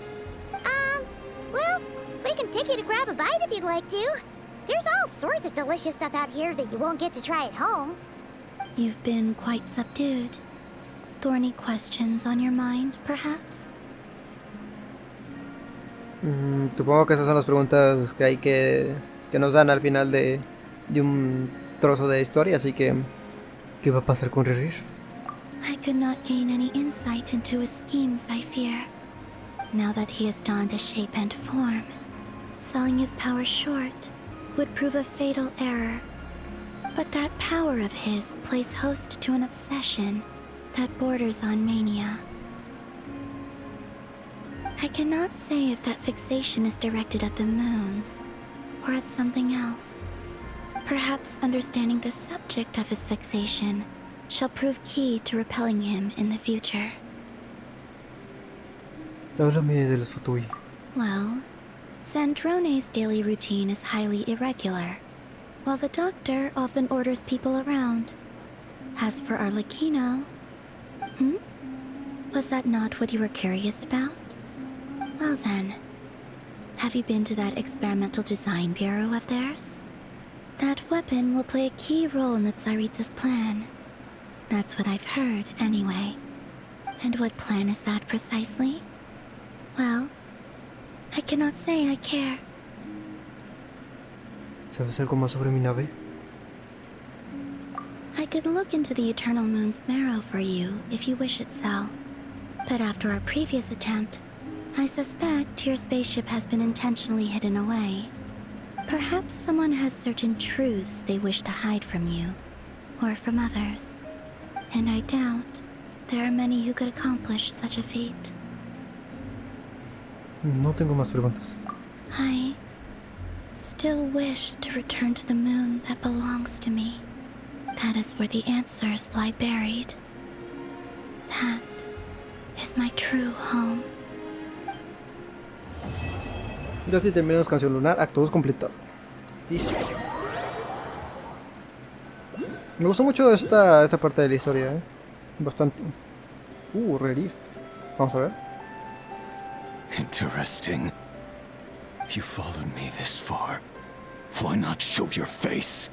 Well, we can take you to grab a bite if you'd like to. There's all sorts of delicious stuff out here that you won't get to try at home. You've been quite subdued. Thorny questions on your mind, perhaps? Supongo que esas son las preguntas que hay que nos dan al final de un trozo de historia, así que ¿qué va a pasar con Rerir? I could not gain any insight into his schemes, I fear. Now that he has donned a shape and form, selling his power short would prove a fatal error. But that power of his plays host to an obsession that borders on mania. I cannot say if that fixation is directed at the moons or at something else. Perhaps understanding the subject of his fixation shall prove key to repelling him in the future. Háblame de los Fatui. Well, Zandrone's daily routine is highly irregular, while the doctor often orders people around. As for Arlecchino... Was that not what you were curious about? Well then, have you been to that experimental design bureau of theirs? That weapon will play a key role in the Tsaritsa's plan. That's what I've heard, anyway. And what plan is that precisely? Well, I cannot say I care. ¿Sabes algo más sobre mi nave? I could look into the Eternal Moon's marrow for you if you wish it so. But after our previous attempt, I suspect your spaceship has been intentionally hidden away. Perhaps someone has certain truths they wish to hide from you, or from others. And I doubt there are many who could accomplish such a feat. No tengo más preguntas. I still wish to return to the moon that belongs to me. That is where the answers lie buried. That is my true home. Ya si terminamos Canción Lunar, acto 2 completado. Dice. Me gustó mucho esta parte de la historia, bastante. Rerir. Vamos a ver. Interesting. You followed me this far. Why not show your face?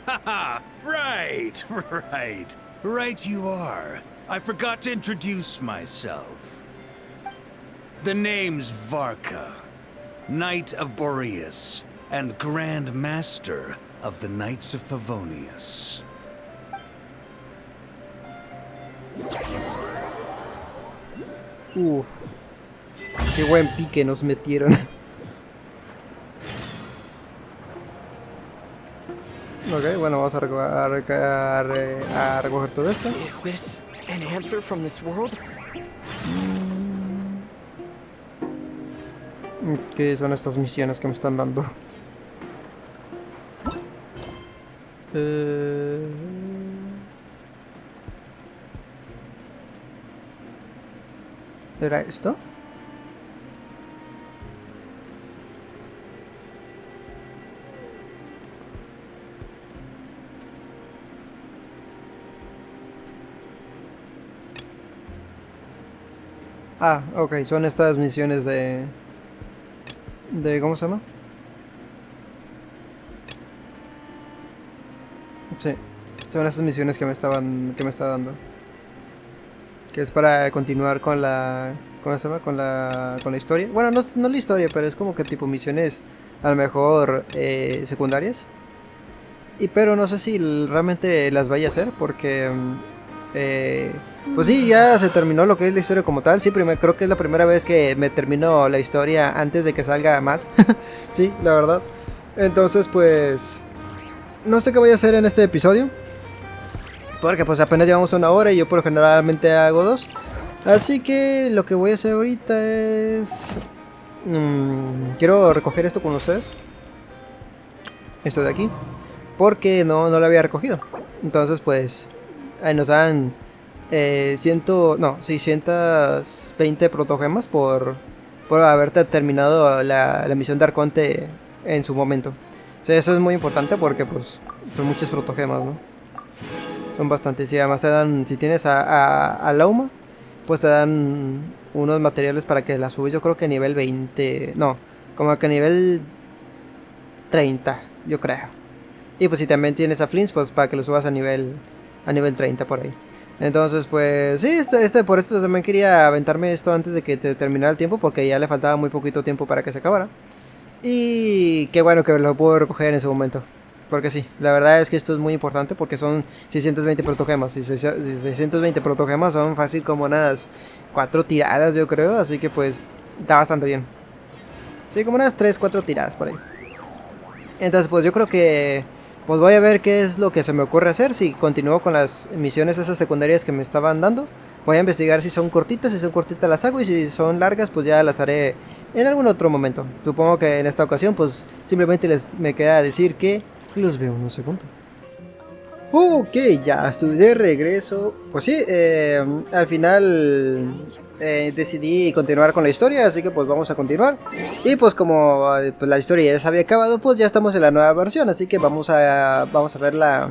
Haha! Right, right. Right you are. I forgot to introduce myself. The name's Varka, Knight of Boreas, and Grand Master of the Knights of Favonius. Uf. Qué buen pique nos metieron. Ok, bueno, vamos a recoger todo esto. Is this an answer from this world? ¿Qué son estas misiones que me están dando? ¿Era esto? Ah, ok, son estas misiones de ¿cómo se llama? Sí, son estas misiones que me está dando. Que es para continuar con la ¿cómo se llama? Con la historia. Bueno, no la historia, pero es como que tipo misiones a lo mejor secundarias. Pero no sé si realmente las vaya a hacer porque pues sí, ya se terminó lo que es la historia como tal. Sí, creo que es la primera vez que me termino la historia antes de que salga más. Sí, la verdad. Entonces pues no sé qué voy a hacer en este episodio, porque pues apenas llevamos 1 hora y yo por lo generalmente hago 2. Así que lo que voy a hacer ahorita es quiero recoger esto con ustedes, esto de aquí, porque no lo había recogido. Entonces pues ahí nos dan 620 protogemas por haberte terminado la misión de Arconte en su momento. O sea, eso es muy importante porque pues son muchos protogemas, ¿no? Son bastantes. Y además te dan, si tienes a Lauma, pues te dan unos materiales para que la subes. Yo creo que a nivel 20, no, como que a nivel 30, yo creo. Y pues si también tienes a Flins, pues para que lo subas a nivel 30 por ahí. Entonces pues sí, por esto también quería aventarme esto antes de que te terminara el tiempo, porque ya le faltaba muy poquito tiempo para que se acabara. Y qué bueno que lo puedo recoger en ese momento, porque sí, la verdad es que esto es muy importante, porque son 620 protogemas. Y 620 protogemas son fácil como unas 4 tiradas, yo creo. Así que pues está bastante bien. Sí, como unas 3-4 tiradas por ahí. Entonces pues yo creo que pues voy a ver qué es lo que se me ocurre hacer. Si continúo con las misiones esas secundarias que me estaban dando, voy a investigar si son cortitas. Si son cortitas las hago, y si son largas pues ya las haré en algún otro momento. Supongo que en esta ocasión pues simplemente me queda decir que los veo en un segundo. Ok, ya estoy de regreso. Pues sí, al final decidí continuar con la historia, así que pues vamos a continuar. Y pues como pues, la historia ya se había acabado, pues ya estamos en la nueva versión. Así que vamos a ver la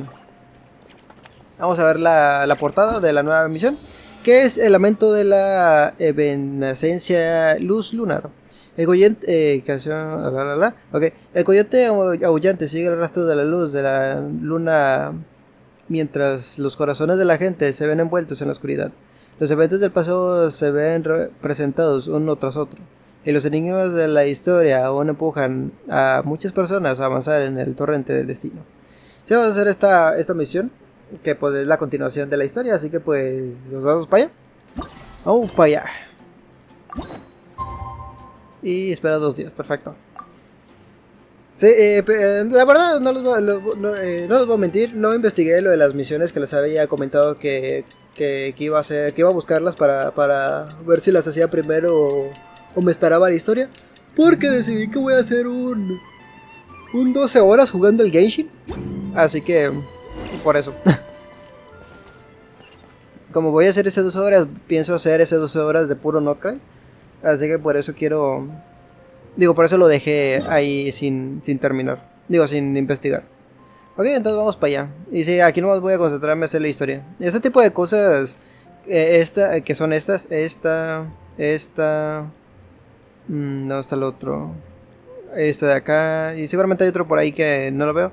portada de la nueva misión. ¿Qué es el lamento de la evanescencia luz lunar? El coyote, okay. El coyote aullante sigue el rastro de la luz de la luna mientras los corazones de la gente se ven envueltos en la oscuridad. Los eventos del pasado se ven representados uno tras otro, y los enigmas de la historia aún empujan a muchas personas a avanzar en el torrente del destino. Sí, vamos a hacer esta misión, que pues es la continuación de la historia, así que pues nos vamos para allá. Vamos para allá. Y espera 2 días, perfecto. Sí, la verdad no les voy a mentir, no investigué lo de las misiones que les había comentado que iba a hacer, que iba a buscarlas para ver si las hacía primero o me esperaba la historia, porque decidí que voy a hacer un 12 horas jugando el Genshin, así que por eso. Como voy a hacer ese 12 horas, pienso hacer ese 12 horas de puro Notcry, así que por eso por eso lo dejé ahí sin terminar. Sin investigar. Ok, entonces vamos para allá. Y sí, aquí nomás voy a concentrarme en hacer la historia. Este tipo de cosas, que son estas, no está el otro. Esta de acá, y seguramente hay otro por ahí que no lo veo.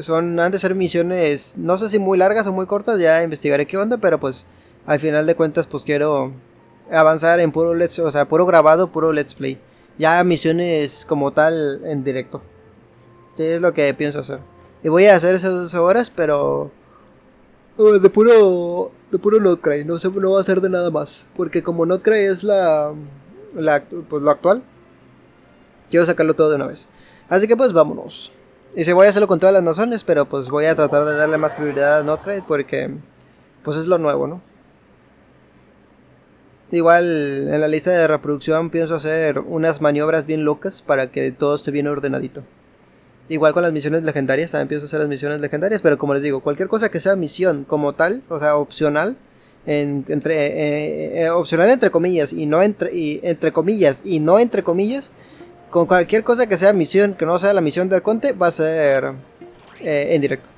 Han de ser misiones, no sé si muy largas o muy cortas, ya investigaré qué onda, pero pues al final de cuentas pues quiero avanzar en puro puro grabado, puro let's play. Ya misiones como tal en directo. Es lo que pienso hacer. Y voy a hacer esas 12 horas, pero de puro Notcry, no va a ser de nada más, porque como Notcry es pues lo actual, quiero sacarlo todo de una vez. Así que pues vámonos. Y si voy a hacerlo con todas las naciones, pero pues voy a tratar de darle más prioridad a Notcry porque pues es lo nuevo, ¿no? Igual en la lista de reproducción pienso hacer unas maniobras bien locas para que todo esté bien ordenadito. Igual con las misiones legendarias, también pienso hacer las misiones legendarias, pero como les digo, cualquier cosa que sea misión como tal, o sea, opcional, opcional entre comillas y no entre comillas y no entre comillas, con cualquier cosa que sea misión que no sea la misión del conte, va a ser en directo.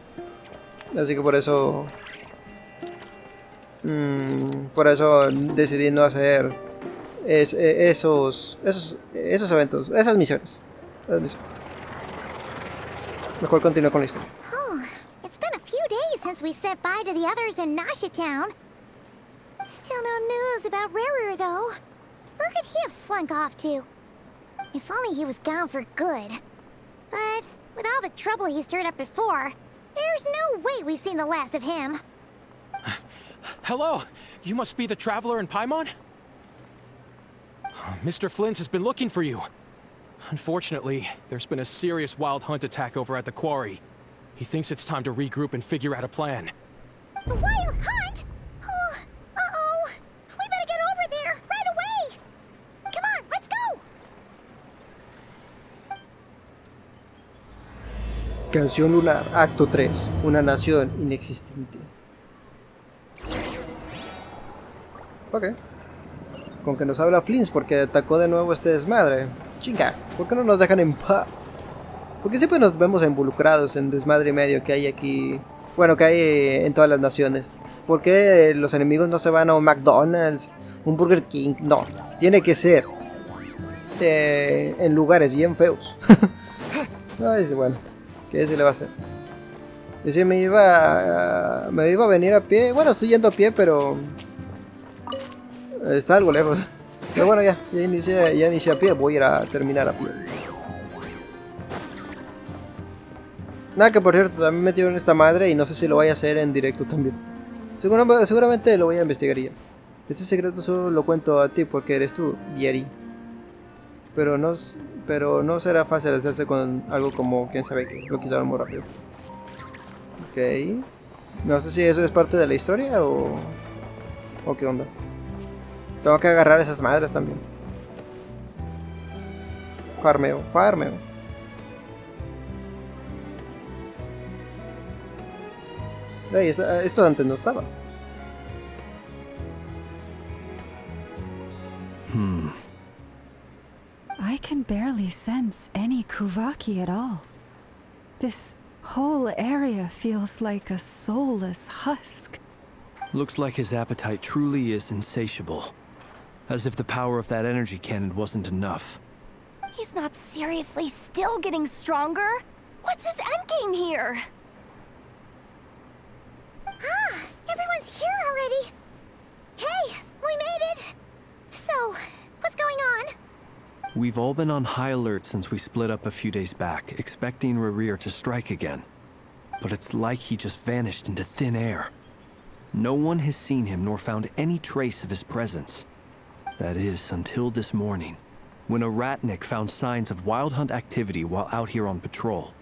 Así que por eso decidí no hacer esos eventos, esas misiones. Mejor continúo con la historia. It's been a few days since we said bye to the others in Nasha Town. Still no news about Rerir, though. Where could he have slunk off to? If only he was gone for good. But with all the trouble he stirred up before, there's no way we've seen the last of him. Hello! You must be the traveler in Paimon? Mr. Flynn has been looking for you. Unfortunately, there's been a serious wild hunt attack over at the quarry. He thinks it's time to regroup and figure out a plan. The wild hunt? Oh, uh-oh. We better get over there, right away! Come on, let's go! Canción lunar, acto 3. Una nación inexistente. Ok. Con que nos habla Flynn porque atacó de nuevo este desmadre. Chinga, ¿por qué no nos dejan en paz? Porque siempre nos vemos involucrados en desmadre y medio que hay aquí. Bueno, que hay en todas las naciones. ¿Por qué los enemigos no se van a un McDonald's, un Burger King? No, tiene que ser en lugares bien feos. Ay, bueno, ¿qué se le va a hacer? Y si me iba a venir a pie. Bueno, estoy yendo a pie, pero está algo lejos. Pero bueno, ya inicié a pie. Voy a ir a terminar a pie. Nada, que por cierto, también metieron esta madre y no sé si lo voy a hacer en directo también. Seguramente lo voy a investigar ya. Este secreto solo lo cuento a ti porque eres tú, Yeri. Pero no será fácil hacerse con algo como quién sabe que lo quitaron muy rápido. Ok. No sé si eso es parte de la historia o qué onda. Tengo que agarrar esas madres también. Farmeo. Esto antes no estaba. I can barely sense any Kuvaki at all. This whole area feels like a soulless husk. Looks like his appetite truly is insatiable. As if the power of that energy cannon wasn't enough. He's not seriously still getting stronger? What's his endgame here? Ah, everyone's here already. Hey, we made it. So, what's going on? We've all been on high alert since we split up a few days back, expecting Rerir to strike again. But it's like he just vanished into thin air. No one has seen him nor found any trace of his presence. That is, until this morning, when a ratnik found signs of wild hunt activity while out here on patrol.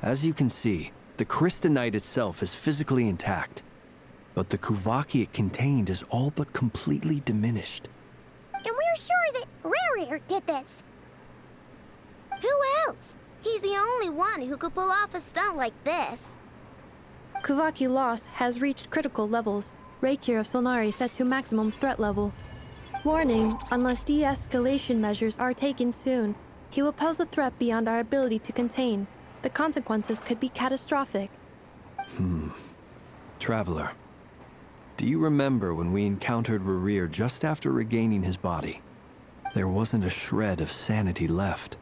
As you can see, the crystalite itself is physically intact, but the Kuvaki it contained is all but completely diminished. And we're sure that Rerir did this. Who else? He's the only one who could pull off a stunt like this. Kuvaki loss has reached critical levels. Rerir of Solnari set to maximum threat level. Warning, unless de-escalation measures are taken soon, he will pose a threat beyond our ability to contain. The consequences could be catastrophic. Traveler, do you remember when we encountered Rerir just after regaining his body? There wasn't a shred of sanity left.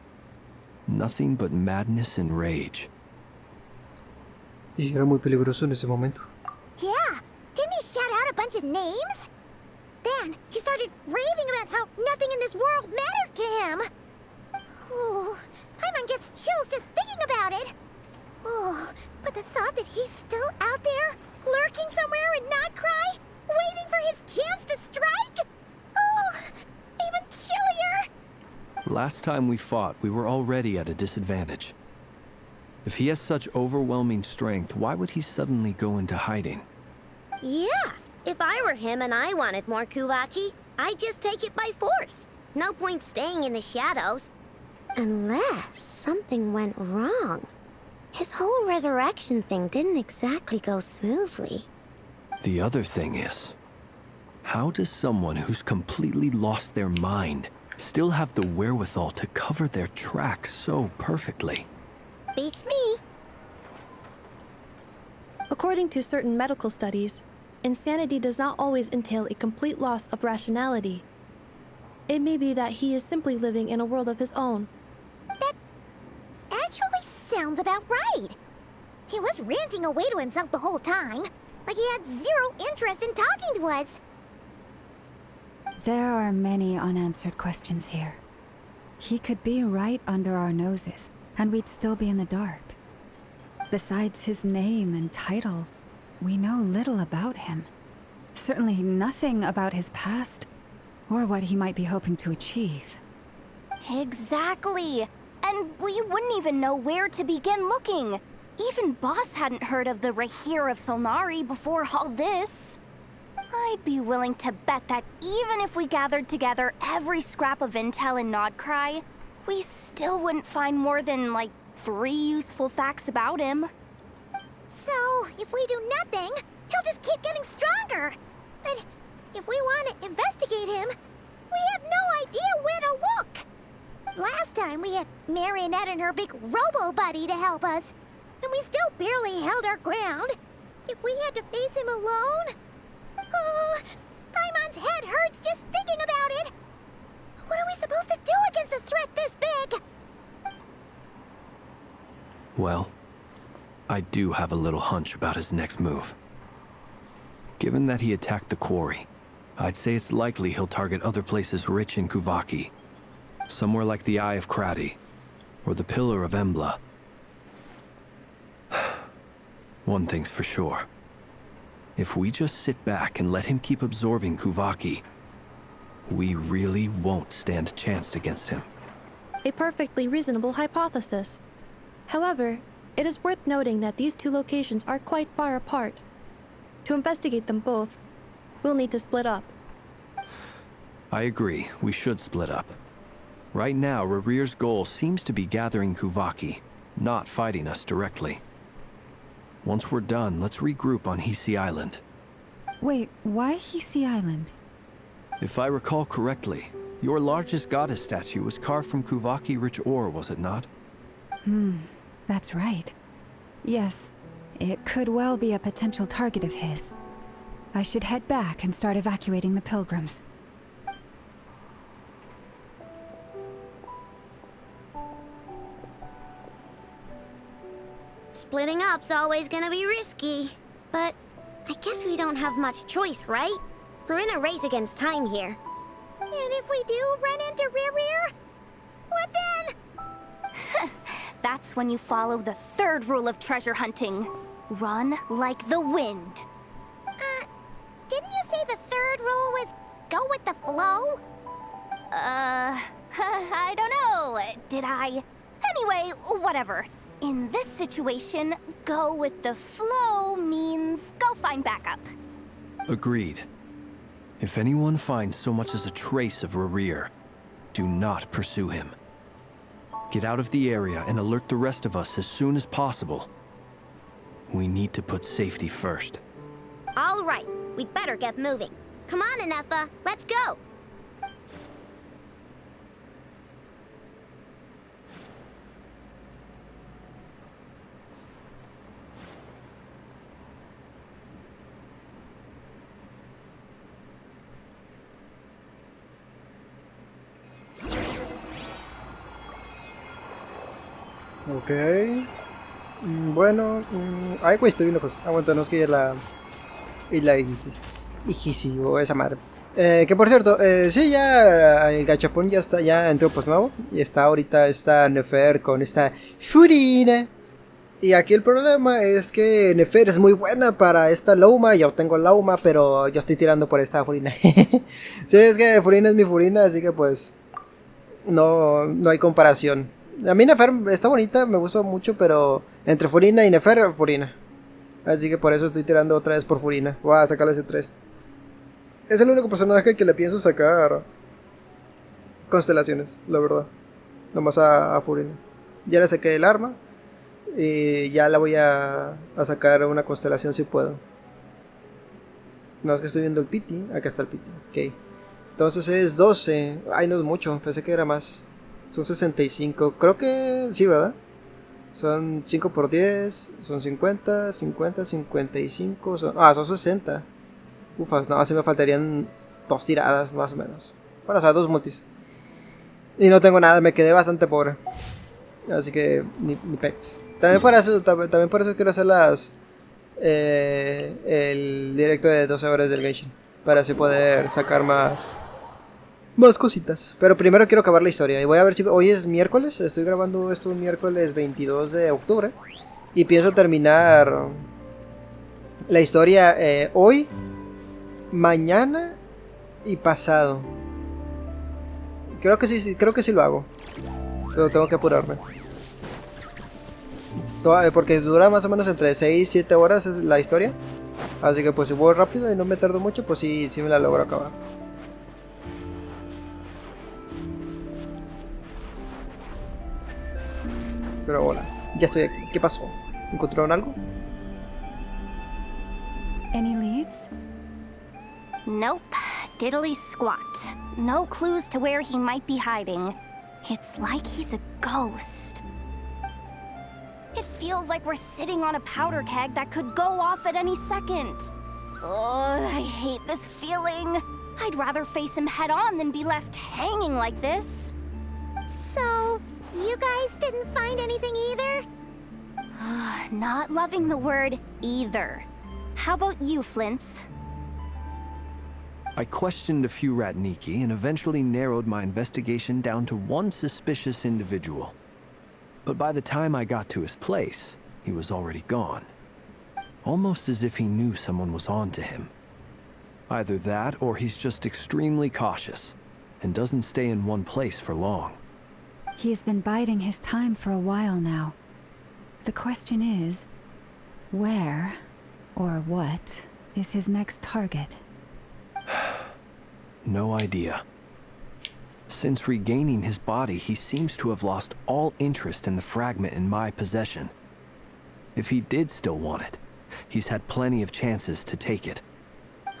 Nothing but madness and rage. Y era muy peligroso en ese momento. Yeah, didn't he shout out a bunch of names? Then he started raving about how nothing in this world mattered to him. Oh, Paimon gets chills just thinking about it. Oh, but the thought that he's still out there, lurking somewhere in Notcry, waiting for his chance to strike? Oh, even chillier. Last time we fought, we were already at a disadvantage. If he has such overwhelming strength, why would he suddenly go into hiding? Yeah, if I were him and I wanted more Kuvaki, I'd just take it by force. No point staying in the shadows. Unless something went wrong. His whole resurrection thing didn't exactly go smoothly. The other thing is, how does someone who's completely lost their mind still have the wherewithal to cover their tracks so perfectly? Beats me. According to certain medical studies, insanity does not always entail a complete loss of rationality. It may be that he is simply living in a world of his own. That actually sounds about right. He was ranting away to himself the whole time, like he had zero interest in talking to us. There are many unanswered questions here. He could be right under our noses, and we'd still be in the dark. Besides his name and title, we know little about him. Certainly nothing about his past, or what he might be hoping to achieve. Exactly. And we wouldn't even know where to begin looking. Even Boss hadn't heard of the Rerir of Solnari before all this. I'd be willing to bet that even if we gathered together every scrap of intel in Nodcry, we still wouldn't find more than, like, 3 useful facts about him. So, if we do nothing, he'll just keep getting stronger. But if we want to investigate him, we have no idea where to look. Last time we had Marionette and her big robo-buddy to help us, and we still barely held our ground. If we had to face him alone... Oh, Paimon's head hurts just thinking about it. What are we supposed to do against a threat this big? Well, I do have a little hunch about his next move. Given that he attacked the quarry, I'd say it's likely he'll target other places rich in Kuvaki. Somewhere like the Eye of Krati, or the Pillar of Embla. One thing's for sure. If we just sit back and let him keep absorbing Kuvaki, we really won't stand a chance against him. A perfectly reasonable hypothesis. However, it is worth noting that these two locations are quite far apart. To investigate them both, we'll need to split up. I agree, we should split up. Right now, Rerir's goal seems to be gathering Kuvaki, not fighting us directly. Once we're done, let's regroup on Hisi Island. Wait, why Hisi Island? If I recall correctly, your largest goddess statue was carved from Kuvaki-rich ore, was it not? That's right. Yes, it could well be a potential target of his. I should head back and start evacuating the pilgrims. Splitting up's always gonna be risky. But I guess we don't have much choice, right? We're in a race against time here. And if we do run into Rerir, what then? That's when you follow the third rule of treasure hunting. Run like the wind. Didn't you say the third rule was go with the flow? I don't know. Did I? Anyway, whatever. In this situation, go with the flow means go find backup. Agreed. If anyone finds so much as a trace of Rerir, do not pursue him. Get out of the area and alert the rest of us as soon as possible. We need to put safety first. All right, we'd better get moving. Come on, Anefa, let's go. Ok. Bueno. Ay, güey, estoy viendo cosas. Aguántanos que ya la... Y la Igisi, o esa madre. Que por cierto, sí, ya el gachapón ya está, ya entró pues nuevo. Y está ahorita esta Nefer con esta Furina. Y aquí el problema es que Nefer es muy buena para esta Lauma. Yo tengo Lauma, pero yo estoy tirando por esta Furina. Sí, es que Furina es mi Furina, así que pues no hay comparación. A mí Nefer está bonita, me gusta mucho, pero entre Furina y Nefer, Furina. Así que por eso estoy tirando otra vez por Furina. Voy a sacarle ese 3. Es el único personaje que le pienso sacar constelaciones, la verdad. Nomás a Furina. Ya le saqué el arma. Y ya la voy a sacar una constelación si puedo. No, es que estoy viendo el piti. Acá está el piti. Ok. Entonces es 12. Ay, no es mucho. Pensé que era más. Son 65. Creo que sí, ¿verdad? Son 5 por 10. Son 50, 50, 55. Son 60. Ufas, no, así me faltarían 2 tiradas más o menos. Bueno, o sea, 2 multis. Y no tengo nada, me quedé bastante pobre. Así que ni pex. También por eso quiero hacer el directo de 12 horas del Genshin. Para así poder sacar más cositas. Pero primero quiero acabar la historia. Y voy a ver si hoy es miércoles. Estoy grabando esto un miércoles 22 de octubre. Y pienso terminar la historia hoy, mañana y pasado. Creo que sí lo hago. Pero tengo que apurarme. Porque dura más o menos entre 6 y 7 horas la historia. Así que pues si voy rápido y no me tardo mucho, pues sí me la logro acabar. Pero hola, ya estoy aquí. ¿Qué pasó? ¿Encontraron algo? Any leads? Nope. Diddly squat. No clues to where he might be hiding. It's like he's a ghost. It feels like we're sitting on a powder keg that could go off at any second. Oh, I hate this feeling. I'd rather face him head on than be left hanging like this. So, you guys didn't find anything either? Not loving the word either. How about you, Flints? I questioned a few Ratniki and eventually narrowed my investigation down to one suspicious individual. But by the time I got to his place, he was already gone. Almost as if he knew someone was on to him. Either that, or he's just extremely cautious, and doesn't stay in one place for long. He's been biding his time for a while now. The question is, where, or what, is his next target? No idea. Since regaining his body, he seems to have lost all interest in the fragment in my possession. If he did still want it, he's had plenty of chances to take it.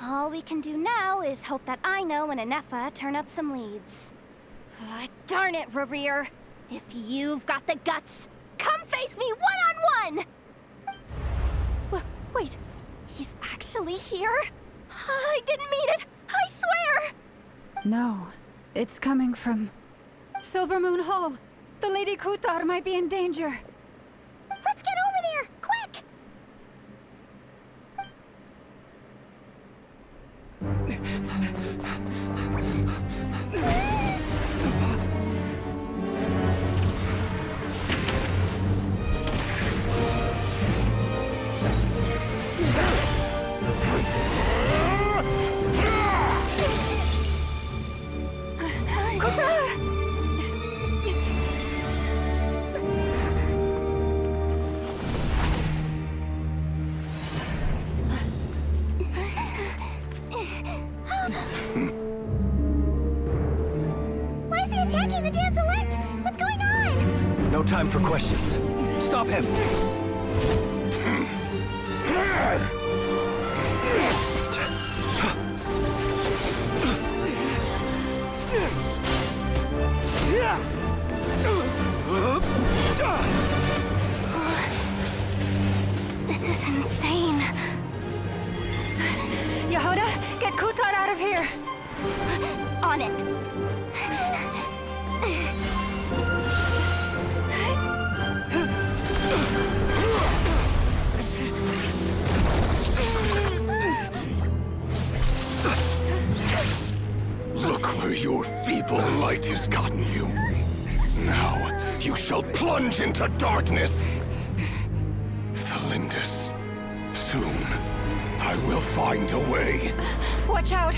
All we can do now is hope that Aino and Anefa turn up some leads. Darn it, Rerir! If you've got the guts, come face me one-on-one! Wait, he's actually here? I didn't mean it! I swear! No, it's coming from Silver Moon Hall. The Lady Kutar might be in danger. Let's get over there! Quick! Why is he attacking the damsel elect? What's going on? No time for questions. Stop him! This is insane. Yehuda, get Kutar out of here! On it. Look where your feeble light has gotten you. Now, you shall plunge into darkness. Thalindus, soon, I will find a way. Watch out!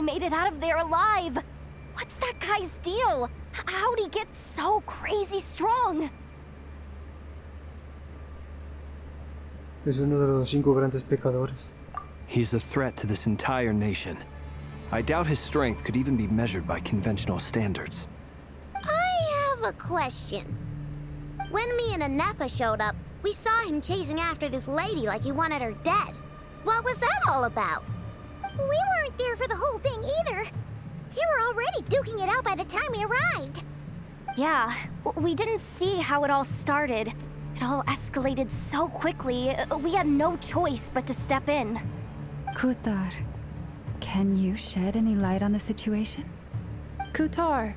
Made it out of there alive. What's that guy's deal? How'd he get so crazy strong? Es uno de los 5 grandes pecadores. He's a threat to this entire nation. I doubt his strength could even be measured by conventional standards. I have a question. When me and Anefa showed up, we saw him chasing after this lady like he wanted her dead. What was that all about? We weren't there for the whole thing either. They were already duking it out by the time we arrived. Yeah, we didn't see how it all started. It all escalated so quickly, we had no choice but to step in. Kutar, can you shed any light on the situation? Kutar.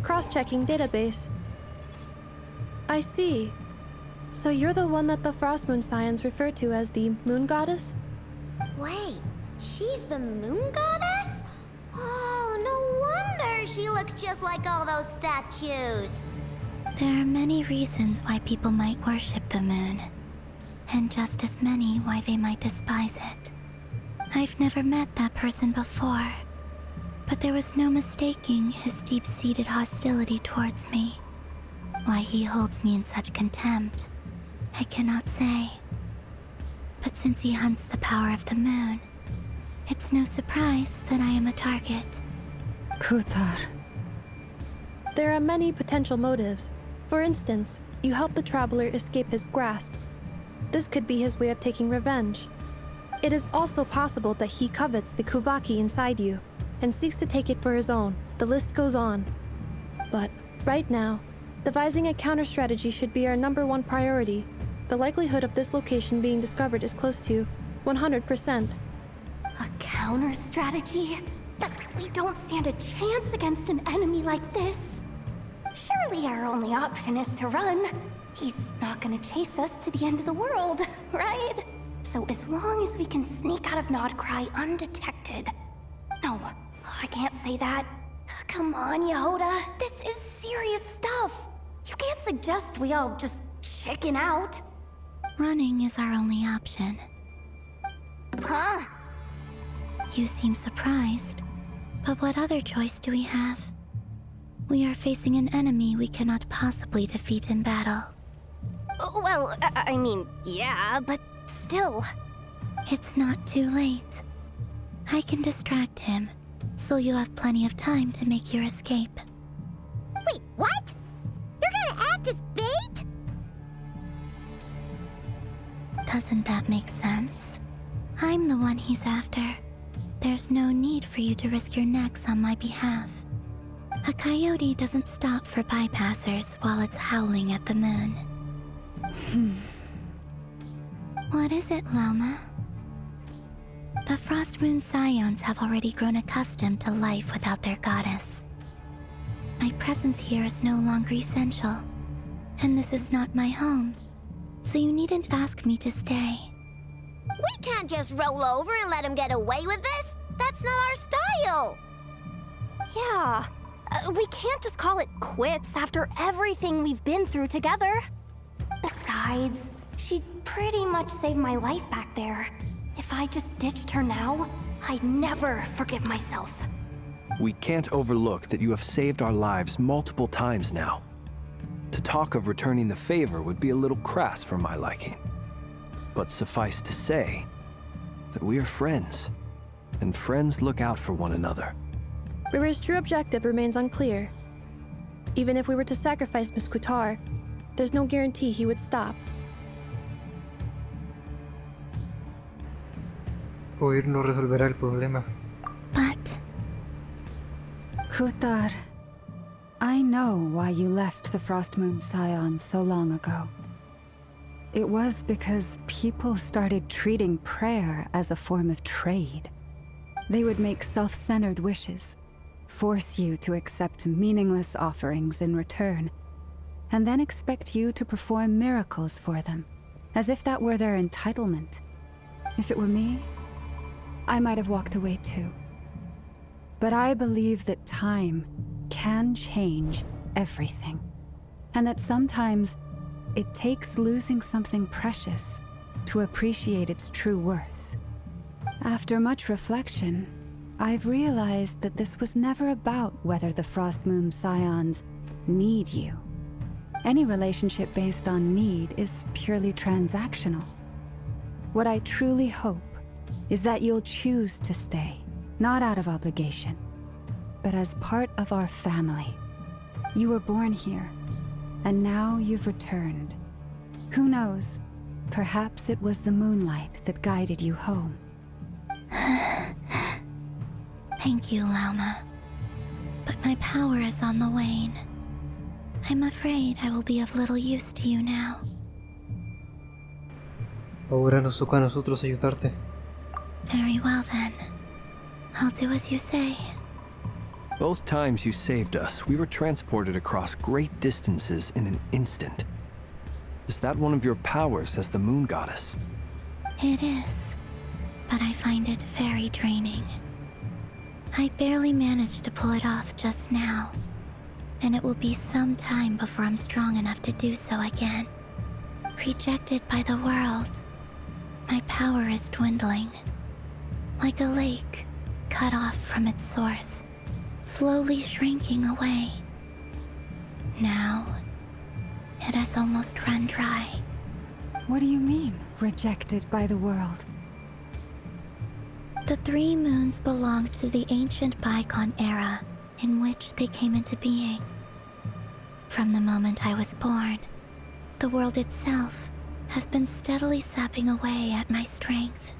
Cross-checking database. I see. So you're the one that the Frost Moon Scions refer to as the Moon Goddess? Wait, she's the Moon Goddess? Oh, no wonder she looks just like all those statues. There are many reasons why people might worship the moon, and just as many why they might despise it. I've never met that person before, but there was no mistaking his deep-seated hostility towards me. Why he holds me in such contempt, I cannot say. But since he hunts the power of the moon, it's no surprise that I am a target. Kutar. There are many potential motives. For instance, you help the traveler escape his grasp. This could be his way of taking revenge. It is also possible that he covets the Kuvaki inside you and seeks to take it for his own. The list goes on. But right now, devising a counter strategy should be our #1 priority. The likelihood of this location being discovered is close to 100%. A counter strategy? But we don't stand a chance against an enemy like this. Surely our only option is to run. He's not gonna chase us to the end of the world, right? So as long as we can sneak out of Nodcry undetected. No, I can't say that. Come on, Yehoda. This is serious stuff. You can't suggest we all just chicken out. Running is our only option. Huh? You seem surprised. But what other choice do we have? We are facing an enemy we cannot possibly defeat in battle. Well, I mean, yeah, but still. It's not too late. I can distract him, so you have plenty of time to make your escape. Wait, what? You're gonna act as bait? Doesn't that make sense? I'm the one he's after. There's no need for you to risk your necks on my behalf. A coyote doesn't stop for bypassers while it's howling at the moon. What is it, Lama? The Frost Moon Scions have already grown accustomed to life without their goddess. My presence here is no longer essential, and this is not my home, so you needn't ask me to stay. We can't just roll over and let him get away with this. That's not our style. Yeah, we can't just call it quits after everything we've been through together. Besides, she'd pretty much saved my life back there. If I just ditched her now, I'd never forgive myself. We can't overlook that you have saved our lives multiple times now. To talk of returning the favor would be a little crass for my liking. But suffice to say that we are friends, and friends look out for one another. Rerir's true objective remains unclear. Even if we were to sacrifice Miss Kutar, there's no guarantee he would stop. Huir no resolverá el problema. But... Kutar, I know why you left the Frost Moon Scions so long ago. It was because people started treating prayer as a form of trade. They would make self-centered wishes, force you to accept meaningless offerings in return, and then expect you to perform miracles for them, as if that were their entitlement. If it were me, I might have walked away too. But I believe that time can change everything, and that sometimes it takes losing something precious to appreciate its true worth. After much reflection, I've realized that this was never about whether the Frost Moon Scions need you. Any relationship based on need is purely transactional. What I truly hope is that you'll choose to stay, not out of obligation, but as part of our family. You were born here, and now you've returned. Who knows? Perhaps it was the moonlight that guided you home. Thank you, Lama. But my power is on the wane. I'm afraid I will be of little use to you now. Ahora nos toca a nosotros ayudarte. Very well then. I'll do as you say. Both times you saved us, we were transported across great distances in an instant. Is that one of your powers as the Moon Goddess? It is, but I find it very draining. I barely managed to pull it off just now, and it will be some time before I'm strong enough to do so again. Rejected by the world, my power is dwindling. Like a lake cut off from its source, slowly shrinking away. Now, it has almost run dry. What do you mean, rejected by the world? The 3 moons belonged to the ancient bygone era in which they came into being. From the moment I was born, the world itself has been steadily sapping away at my strength.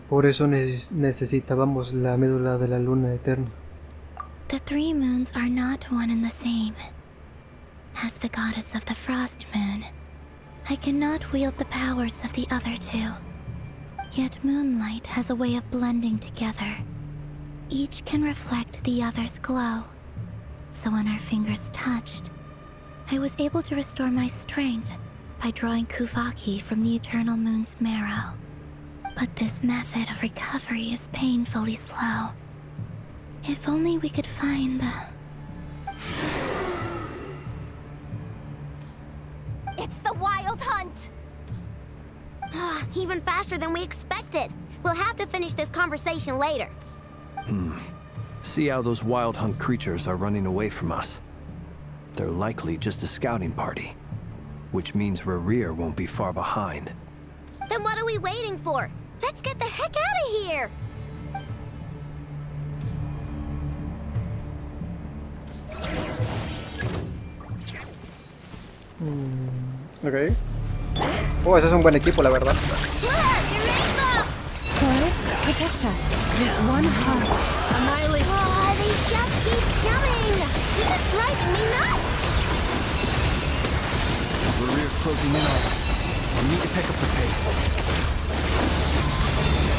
Por eso necesitábamos la médula de la luna eterna. The 3 moons are not one and the same. As the goddess of the frost moon, I cannot wield the powers of the other 2. Yet moonlight has a way of blending together. Each can reflect the other's glow. So when our fingers touched, I was able to restore my strength by drawing Kuvaki from the eternal moon's marrow. But this method of recovery is painfully slow. If only we could find the... It's the Wild Hunt! Even faster than we expected. We'll have to finish this conversation later. See how those Wild Hunt creatures are running away from us. They're likely just a scouting party, which means Rerir won't be far behind. Then what are we waiting for? Let's get the heck out of here! Ok. Oh, ese es un buen equipo, la verdad. Chorus, protect us with one heart. Annihilate. Oh, they just keep coming! This is driving me nuts! Rerir's closing in on us. We need to pick up the pace.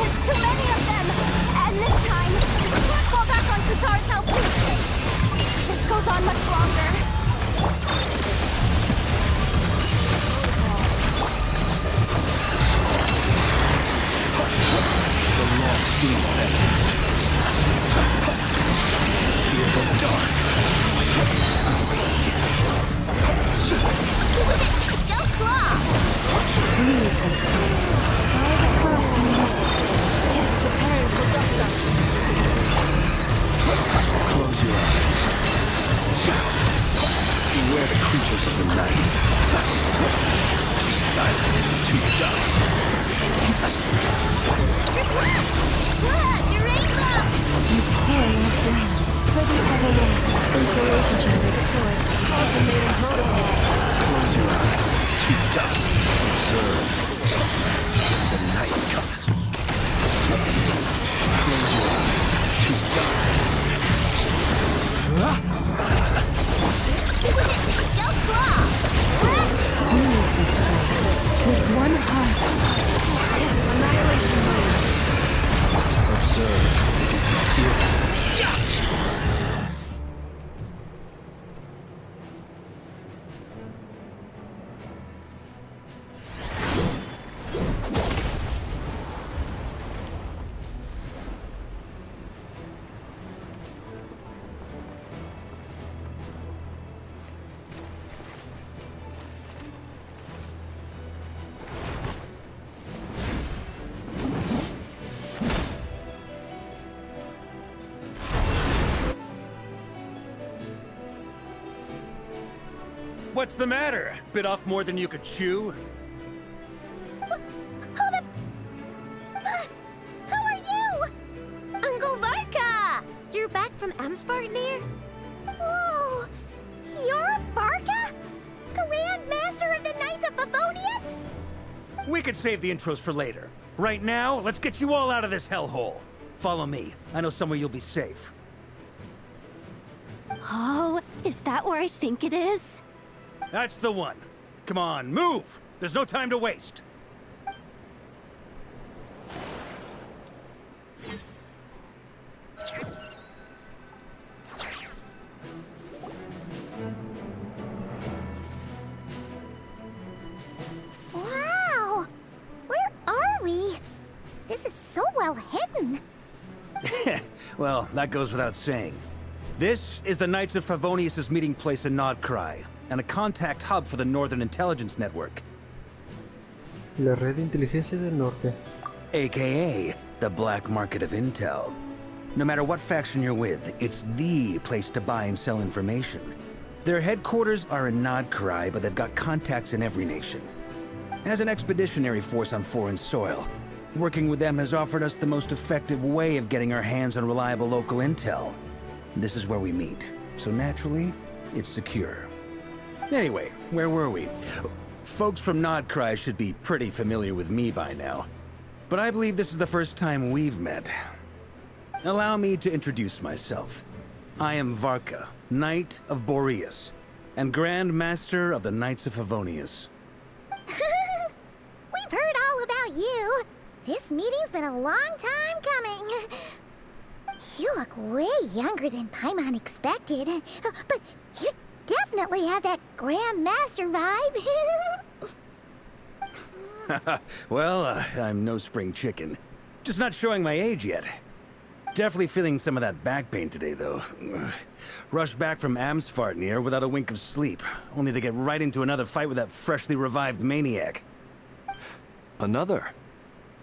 There's too many of them! And this time, we can't fall back on Katar's help Tuesday. This goes on much longer. The long steam begins. Here go the dark. Go claw! Breathe this place. All the frost and Preparing for gusta. Close your eyes. Beware the creatures of the night. Be silent to dust. Victorious land. For the everlast. Insulation chamber deployed. Automated protocol. Close your eyes to dust. Observe. The night cometh. Close your eyes to dust. Go claw! Leave this place with one heart. Annihilation mode. Observe. Feel. What's the matter? Bit off more than you could chew? Who are you? Uncle Varka! You're back from Amspartnir? Oh, you're Varka? Grand Master of the Knights of Favonius? We could save the intros for later. Right now, let's get you all out of this hellhole. Follow me. I know somewhere you'll be safe. Oh, is that where I think it is? That's the one. Come on, move! There's no time to waste. Wow! Where are we? This is so well hidden. Well, that goes without saying. This is the Knights of Favonius' meeting place in Nodcry, and a contact hub for the Northern Intelligence Network. La Red de Inteligencia del Norte. AKA, the black market of intel. No matter what faction you're with, it's the place to buy and sell information. Their headquarters are in Nodcry, but they've got contacts in every nation. As an expeditionary force on foreign soil, working with them has offered us the most effective way of getting our hands on reliable local intel. This is where we meet, so naturally, it's secure. Anyway, where were we? Folks from Nodcry should be pretty familiar with me by now. but I believe this is the first time we've met. Allow me to introduce myself. I am Varka, Knight of Boreas, and Grand Master of the Knights of Favonius. We've heard all about you. This meeting's been a long time coming. You look way younger than Paimon expected. But you definitely have that Grand Master vibe. Well, I'm no spring chicken. Just not showing my age yet. Definitely feeling some of that back pain today, though. Rushed back from Amsfartnir without a wink of sleep, only to get right into another fight with that freshly revived maniac. Another?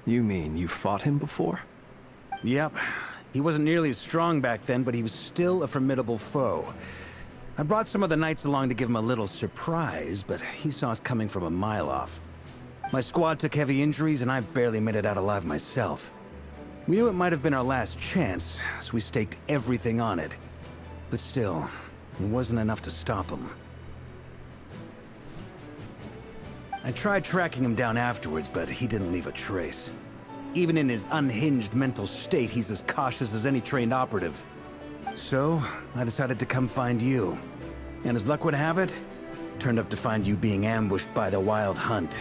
You mean you fought him before? Yep. He wasn't nearly as strong back then, but he was still a formidable foe. I brought some of the knights along to give him a little surprise, but he saw us coming from a mile off. My squad took heavy injuries, and I barely made it out alive myself. We knew it might have been our last chance, so we staked everything on it. But still, it wasn't enough to stop him. I tried tracking him down afterwards, but he didn't leave a trace. Even in his unhinged mental state, he's as cautious as any trained operative. So, I decided to come find you. And as luck would have it, turned up to find you being ambushed by the Wild Hunt.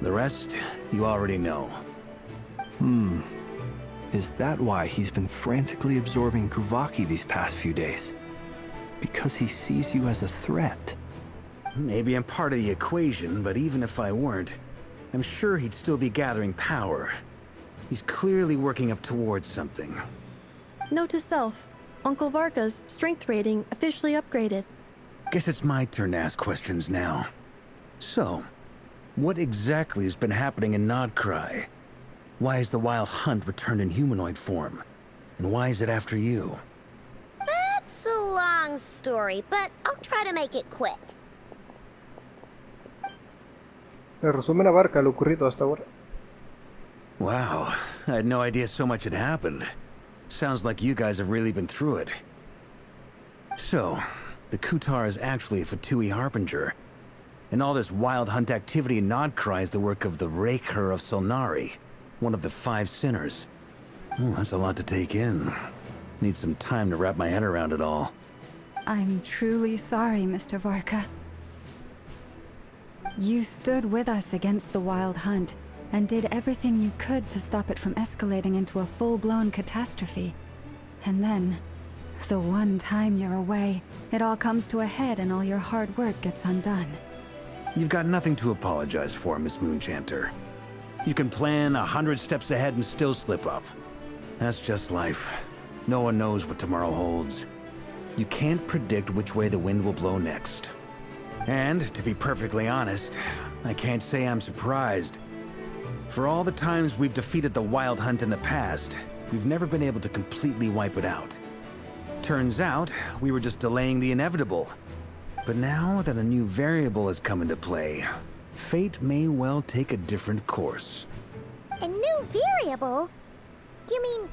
The rest, you already know. Is that why he's been frantically absorbing Kuvaki these past few days? Because he sees you as a threat? Maybe I'm part of the equation, but even if I weren't, I'm sure he'd still be gathering power. He's clearly working up towards something. Note to self, Uncle Varka's strength rating officially upgraded. Guess it's my turn to ask questions now. So, what exactly has been happening in Nodcry? Why has the Wild Hunt returned in humanoid form? And why is it after you? That's a long story, but I'll try to make it quick. El resumen abarca lo ocurrido hasta ahora. Wow, I had no idea so much had happened. Sounds like you guys have really been through it. So, the Kutar is actually a Fatui Harbinger. And all this Wild Hunt activity in Nodcry is the work of the Rerir of Solnari, one of the 5 sinners. Oh, that's a lot to take in. Need some time to wrap my head around it all. I'm truly sorry, Mr. Varka. You stood with us against the Wild Hunt, and did everything you could to stop it from escalating into a full-blown catastrophe. And then, the one time you're away, it all comes to a head and all your hard work gets undone. You've got nothing to apologize for, Miss Moonchanter. You can plan 100 steps ahead and still slip up. That's just life. No one knows what tomorrow holds. You can't predict which way the wind will blow next. And, to be perfectly honest, I can't say I'm surprised. For all the times we've defeated the Wild Hunt in the past, we've never been able to completely wipe it out. Turns out, we were just delaying the inevitable. But now that a new variable has come into play, fate may well take a different course. A new variable? You mean...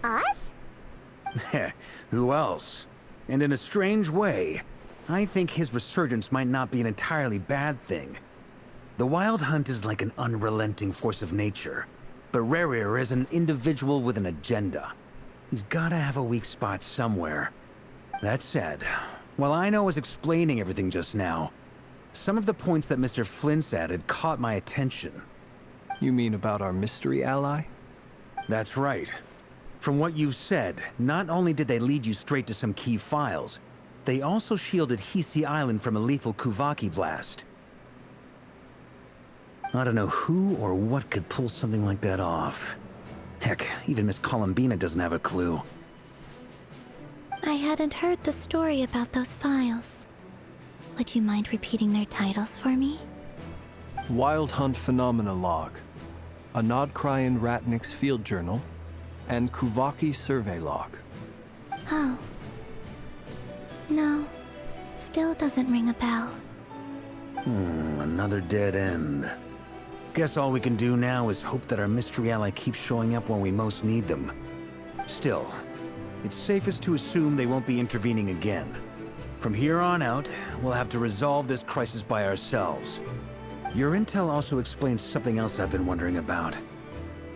us? Who else? And in a strange way, I think his resurgence might not be an entirely bad thing. The Wild Hunt is like an unrelenting force of nature, but Rerir is an individual with an agenda. He's gotta have a weak spot somewhere. That said, while I was explaining everything just now, some of the points that Mr. Flint's added caught my attention. You mean about our mystery ally? That's right. From what you've said, not only did they lead you straight to some key files, they also shielded Hisi Island from a lethal Kuvaki blast. I don't know who or what could pull something like that off. Heck, even Miss Columbina doesn't have a clue. I hadn't heard the story about those files. Would you mind repeating their titles for me? Wild Hunt Phenomena Log, a Nodcryan Ratnik's Field Journal, and Kuvaki Survey Log. Oh. No. Still doesn't ring a bell. Another dead end. Guess all we can do now is hope that our mystery ally keeps showing up when we most need them. Still, it's safest to assume they won't be intervening again. From here on out, we'll have to resolve this crisis by ourselves. Your intel also explains something else I've been wondering about.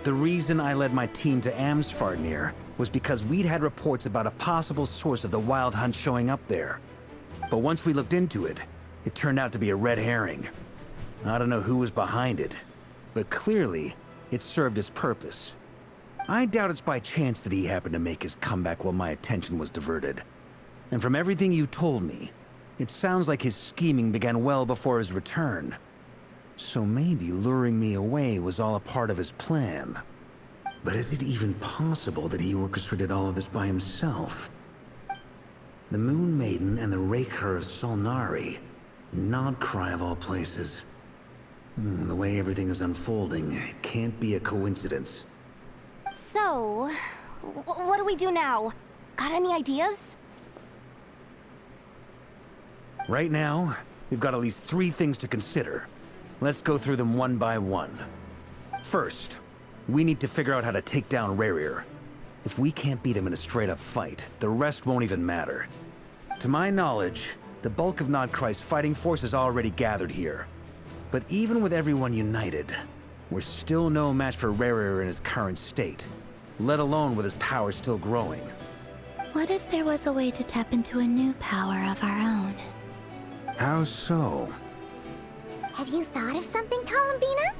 The reason I led my team to Amsfarnir was because we'd had reports about a possible source of the Wild Hunt showing up there. But once we looked into it, it turned out to be a red herring. I don't know who was behind it, but clearly, it served its purpose. I doubt it's by chance that he happened to make his comeback while my attention was diverted. And from everything you told me, it sounds like his scheming began well before his return. So maybe luring me away was all a part of his plan. But is it even possible that he orchestrated all of this by himself? The Moon Maiden and the Rerir of Solnari. Nodcry of all places. The way everything is unfolding, it can't be a coincidence. So, what do we do now? Got any ideas? Right now, we've got at least 3 things to consider. Let's go through them one by one. First, we need to figure out how to take down Rerir. If we can't beat him in a straight-up fight, the rest won't even matter. To my knowledge, the bulk of Nodcry's fighting force is already gathered here. But even with everyone united, we're still no match for Rerir in his current state, let alone with his power still growing. What if there was a way to tap into a new power of our own? How so? Have you thought of something, Columbina?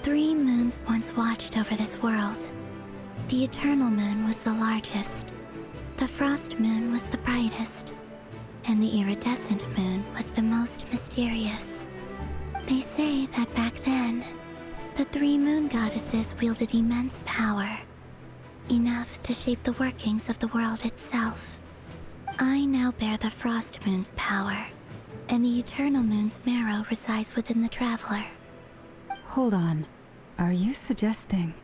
3 moons once watched over this world. The Eternal Moon was the largest. The Frost Moon was the brightest. And the Iridescent Moon was the most mysterious. They say that back then, the 3 moon goddesses wielded immense power. Enough to shape the workings of the world itself. I now bear the Frost Moon's power, and the Eternal Moon's marrow resides within the Traveler. Hold on. Are you suggesting?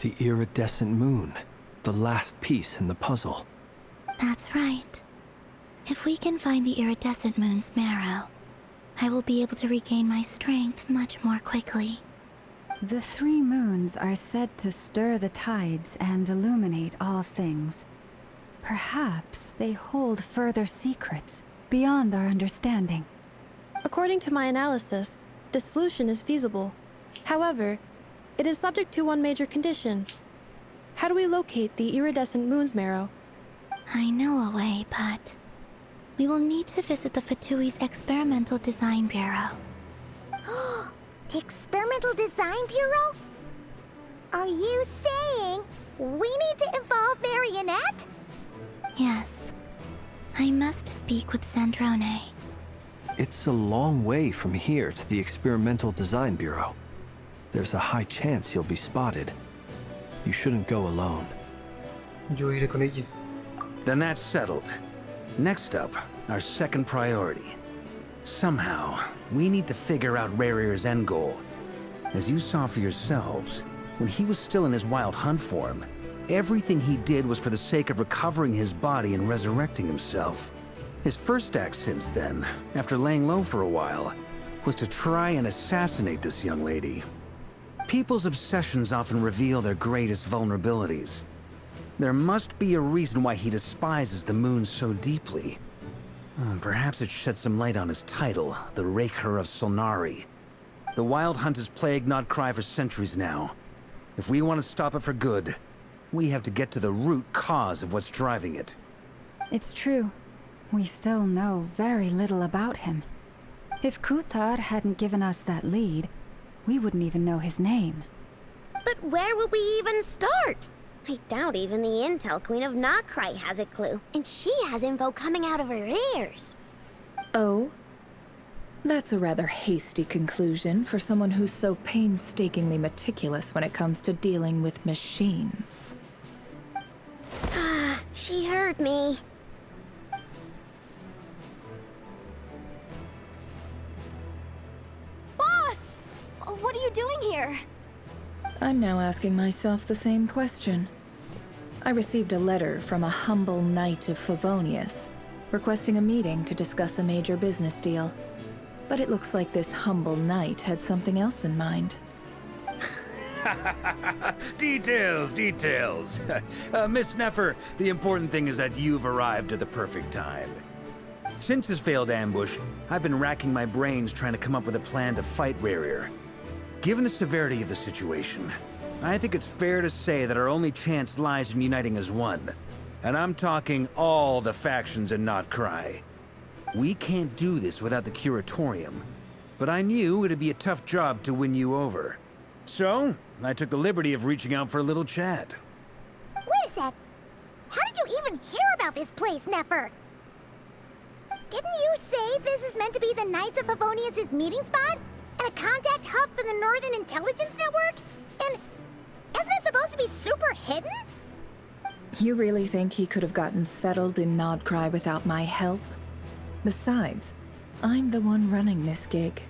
The iridescent moon. The last piece in the puzzle. That's right. If we can find the Iridescent Moon's marrow, I will be able to regain my strength much more quickly. The 3 moons are said to stir the tides and illuminate all things. Perhaps they hold further secrets beyond our understanding. According to my analysis, the solution is feasible. However, it is subject to one major condition. How do we locate the iridescent moon's marrow? I know a way, but we will need to visit the Fatui's Experimental Design Bureau. The Experimental Design Bureau? Are you saying we need to involve Marionette? Yes. I must speak with Sandrone. It's a long way from here to the Experimental Design Bureau. There's a high chance you'll be spotted. You shouldn't go alone. Yo iré con ella. Then that's settled. Next up, our second priority. Somehow, we need to figure out Rerir's end goal. As you saw for yourselves, when he was still in his Wild Hunt form, everything he did was for the sake of recovering his body and resurrecting himself. His first act since then, after laying low for a while, was to try and assassinate this young lady. People's obsessions often reveal their greatest vulnerabilities. There must be a reason why he despises the moon so deeply. Perhaps it sheds some light on his title, the Rerir of Solnari. The Wild Hunt has plagued Nodcry for centuries now. If we want to stop it for good, we have to get to the root cause of what's driving it. It's true. We still know very little about him. If Kutar hadn't given us that lead, we wouldn't even know his name. But where would we even start? I doubt even the Intel Queen of Nodcry has a clue, and she has info coming out of her ears. Oh? That's a rather hasty conclusion for someone who's so painstakingly meticulous when it comes to dealing with machines. She heard me. Boss! What are you doing here? I'm now asking myself the same question. I received a letter from a humble knight of Favonius, requesting a meeting to discuss a major business deal. But it looks like this humble knight had something else in mind. Details, details. Miss Neffer, the important thing is that you've arrived at the perfect time. Since his failed ambush, I've been racking my brains trying to come up with a plan to fight Rerir. Given the severity of the situation, I think it's fair to say that our only chance lies in uniting as one. And I'm talking all the factions in Not Cry. We can't do this without the Curatorium. But I knew it'd be a tough job to win you over. So, I took the liberty of reaching out for a little chat. Wait a sec. How did you even hear about this place, Nefer? Didn't you say this is meant to be the Knights of Favonius' meeting spot? And a contact hub for the Northern Intelligence Network? And isn't it supposed to be super hidden? You really think he could have gotten settled in Nodcry without my help? Besides, I'm the one running this gig.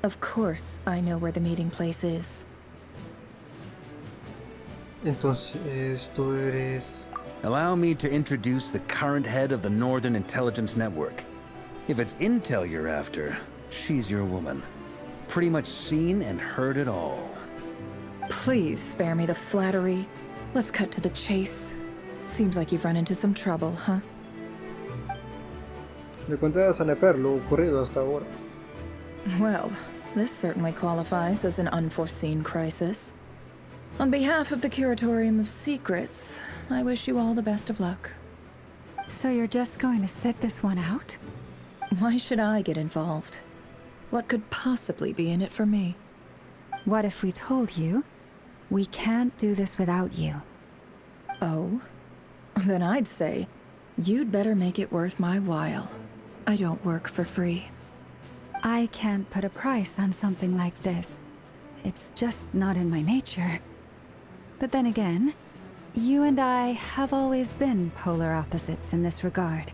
Of course I know where the meeting place is. Entonces, tú eres... Allow me to introduce the current head of the Northern Intelligence Network. If it's intel you're after, she's your woman. Pretty much seen and heard it all. Please spare me the flattery. Let's cut to the chase. Seems like you've run into some trouble, huh? Le cuentas a Nefer lo ocurrido hasta ahora. Well, this certainly qualifies as an unforeseen crisis. On behalf of the Curatorium of Secrets, I wish you all the best of luck. So you're just going to sit this one out? Why should I get involved? What could possibly be in it for me? What if we told you we can't do this without you? Oh? Then I'd say, you'd better make it worth my while. I don't work for free. I can't put a price on something like this. It's just not in my nature. But then again, you and I have always been polar opposites in this regard.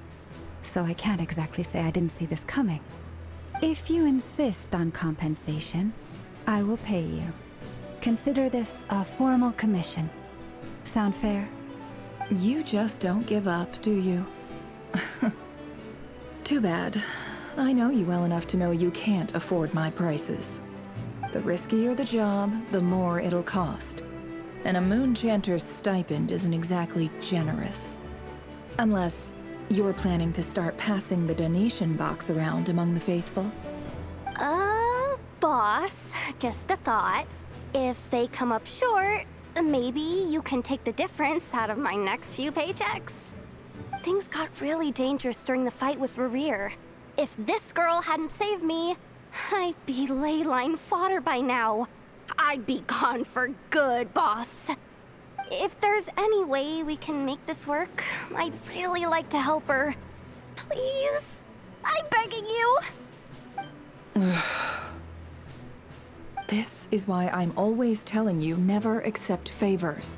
So I can't exactly say I didn't see this coming. If you insist on compensation, I will pay you. Consider this a formal commission. Sound fair? You just don't give up, do you? Too bad. I know you well enough to know you can't afford my prices. The riskier the job, the more it'll cost. And a Moonchanter's stipend isn't exactly generous. Unless you're planning to start passing the donation box around among the faithful. Boss, just a thought. If they come up short, maybe you can take the difference out of my next few paychecks. Things got really dangerous during the fight with Rerir. If this girl hadn't saved me, I'd be ley line fodder by now. I'd be gone for good, boss. If there's any way we can make this work, I'd really like to help her. Please? I'm begging you. This is why I'm always telling you never accept favors.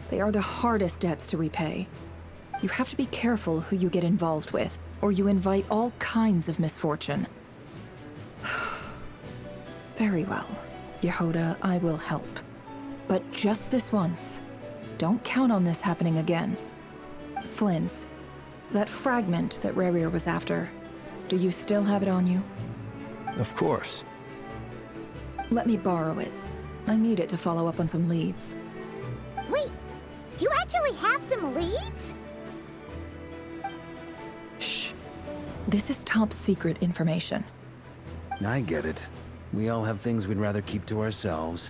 They are the hardest debts to repay. You have to be careful who you get involved with, or you invite all kinds of misfortune. Very well, Yehoda, I will help. But just this once. Don't count on this happening again. Flynn's, that fragment that Rerir was after, do you still have it on you? Of course. Let me borrow it. I need it to follow up on some leads. Wait, you actually have some leads? Shh. This is top secret information. I get it. We all have things we'd rather keep to ourselves.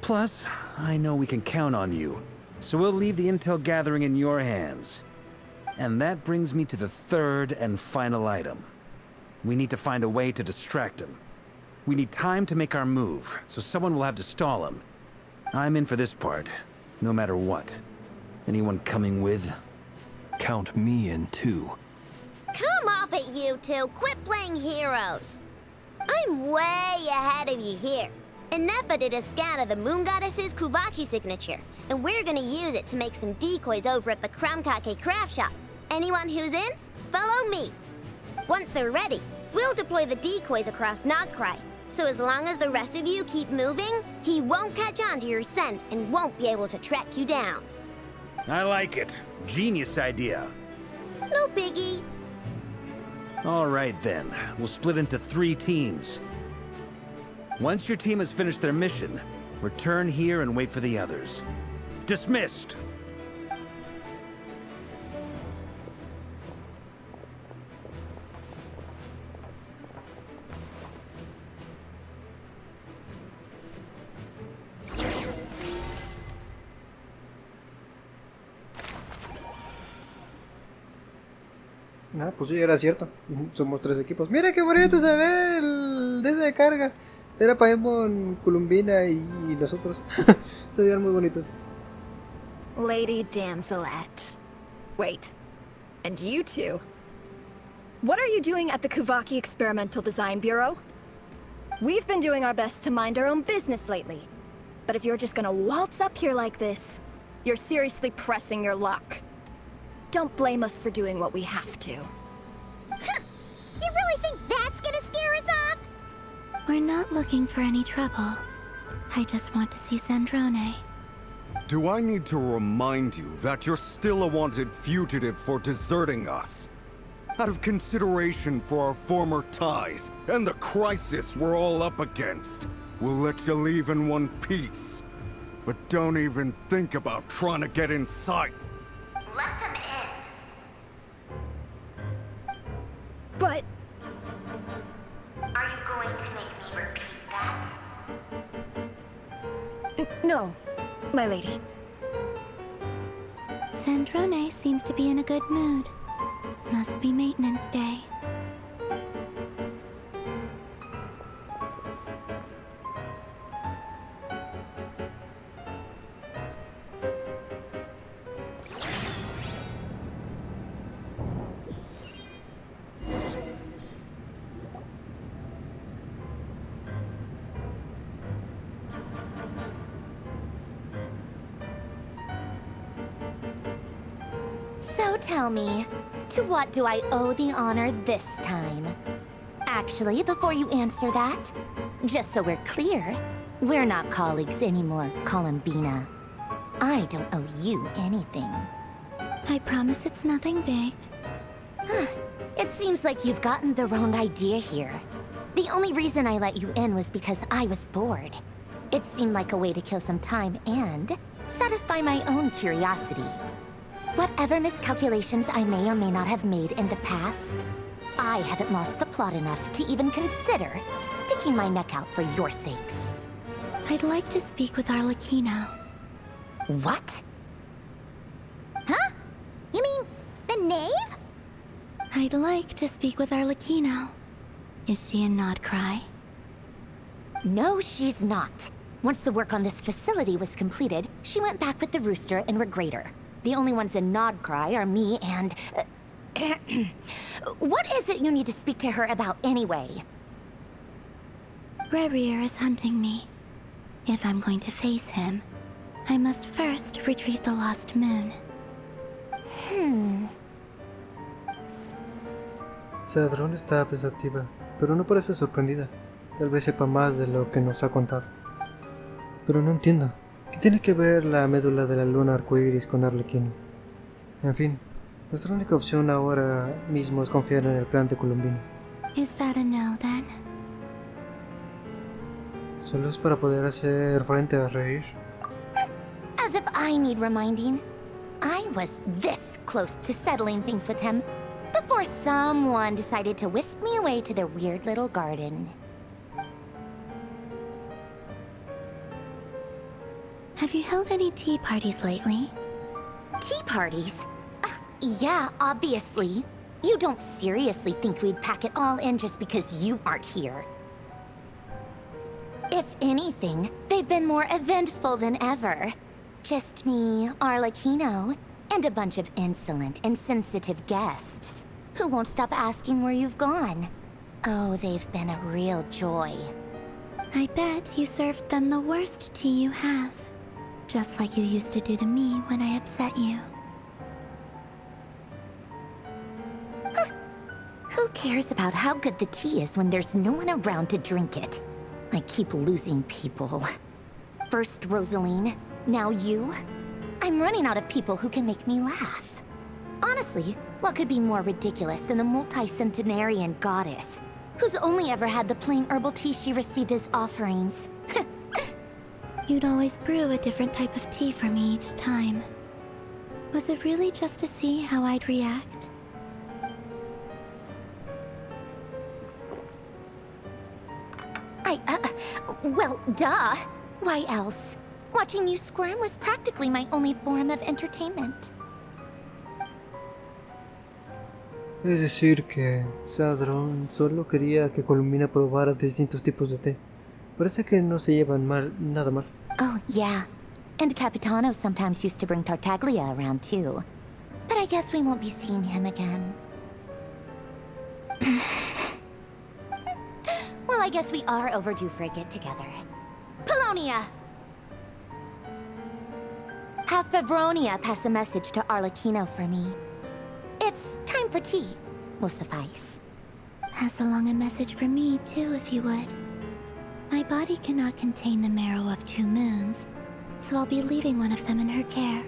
Plus, I know we can count on you. So we'll leave the intel gathering in your hands. And that brings me to the third and final item. We need to find a way to distract him. We need time to make our move, so someone will have to stall him. I'm in for this part, no matter what. Anyone coming with? Count me in too. Come off it, you two. Quit playing heroes. I'm way ahead of you here. And Nefa did a scan of the Moon Goddess's Kuvaki signature, and we're gonna use it to make some decoys over at the Kramkake craft shop. Anyone who's in, follow me. Once they're ready, we'll deploy the decoys across Nodcry. So as long as the rest of you keep moving, he won't catch on to your scent and won't be able to track you down. I like it. Genius idea. No biggie. All right then, we'll split into 3 teams. Once your team has finished their mission, return here and wait for the others. Dismissed! Ah, pues sí, era cierto. Somos 3 equipos. Mira qué bonito se ve el desde de carga. Era Paimon, Columbina y nosotros. Se veían muy bonitos. Lady Damselette. Wait. And you two? What are you doing at the Kuvaki Experimental Design Bureau? We've been doing our best to mind our own business lately. But if you're just gonna waltz up here like this, you're seriously pressing your luck. Don't blame us for doing what we have to. Huh. You really think that's gonna scare us off? We're not looking for any trouble. I just want to see Sandrone. Do I need to remind you that you're still a wanted fugitive for deserting us? Out of consideration for our former ties and the crisis we're all up against, we'll let you leave in one piece. But don't even think about trying to get inside. Let them in. But... Are you going to make me repeat that? No, my lady. Sandrone seems to be in a good mood. Must be maintenance day. So tell me, to what do I owe the honor this time? Actually, before you answer that, just so we're clear, we're not colleagues anymore, Columbina. I don't owe you anything. I promise it's nothing big. It seems like you've gotten the wrong idea here. The only reason I let you in was because I was bored. It seemed like a way to kill some time and satisfy my own curiosity. Whatever miscalculations I may or may not have made in the past, I haven't lost the plot enough to even consider sticking my neck out for your sakes. I'd like to speak with Arlecchino. What? Huh? You mean the knave? I'd like to speak with Arlecchino. Is she in Nodcry? No, she's not. Once the work on this facility was completed, she went back with the Rooster and Regrator. The only ones in Nodcry are me and... What is it you need to speak to her about anyway? Rerir is hunting me. If I'm going to face him, I must first retrieve the lost moon. Sadrón está pensativa, pero no parece sorprendida. Tal vez sepa más de lo que nos ha contado. Pero no entiendo. ¿Qué tiene que ver la médula de la luna arcoíris con Arlecchino? En fin, nuestra única opción ahora mismo es confiar en el plan de Columbina. Is that a no, then? ¿Solo es para poder hacer frente a Rerir? As if I need reminding. I was this close to settling things with him before someone decided to whisk me away to their weird little garden. Have you held any tea parties lately? Tea parties? Yeah, obviously. You don't seriously think we'd pack it all in just because you aren't here. If anything, they've been more eventful than ever. Just me, Arlecchino, and a bunch of insolent and sensitive guests who won't stop asking where you've gone. Oh, they've been a real joy. I bet you served them the worst tea you have. Just like you used to do to me when I upset you. Who cares about how good the tea is when there's no one around to drink it? I keep losing people. First Rosaline, now you. I'm running out of people who can make me laugh. Honestly, what could be more ridiculous than the multi-centenarian goddess, who's only ever had the plain herbal tea she received as offerings? You'd always brew a different type of tea for me each time. Was it really just to see how I'd react? Well, duh. Why else? Watching you squirm was practically my only form of entertainment. Es decir que Sadron solo quería que Columbina probara distintos tipos de té. Parece que no se llevan nada mal. Oh, yeah. And Capitano sometimes used to bring Tartaglia around too. But I guess we won't be seeing him again. Well, I guess we are overdue for a get-together. Polonia! Have Fabronia pass a message to Arlecchino for me. It's time for tea. Will suffice. Pass along a message for me, too, if you would. My body cannot contain the marrow of 2 moons, so I'll be leaving one of them in her care.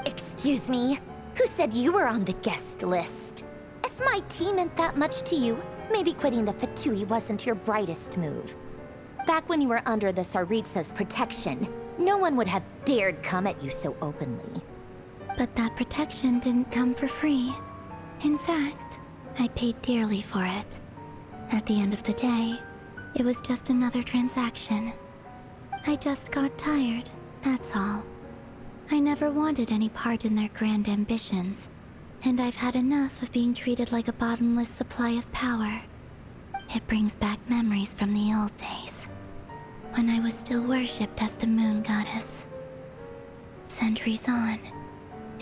Excuse me? Who said you were on the guest list? If my tea meant that much to you, maybe quitting the Fatui wasn't your brightest move. Back when you were under the Tsaritsa's protection, no one would have dared come at you so openly. But that protection didn't come for free. In fact, I paid dearly for it. At the end of the day, it was just another transaction. I just got tired, that's all. I never wanted any part in their grand ambitions, and I've had enough of being treated like a bottomless supply of power. It brings back memories from the old days, when I was still worshipped as the moon goddess. Centuries on,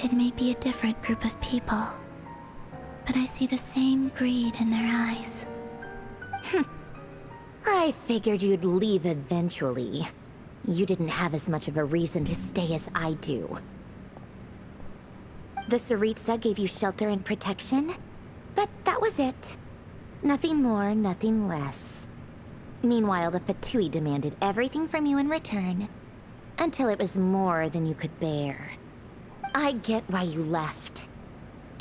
it may be a different group of people, but I see the same greed in their eyes. I figured you'd leave eventually. You didn't have as much of a reason to stay as I do. The Tsaritsa gave you shelter and protection, but that was it. Nothing more, nothing less. Meanwhile, the Fatui demanded everything from you in return, until it was more than you could bear. I get why you left.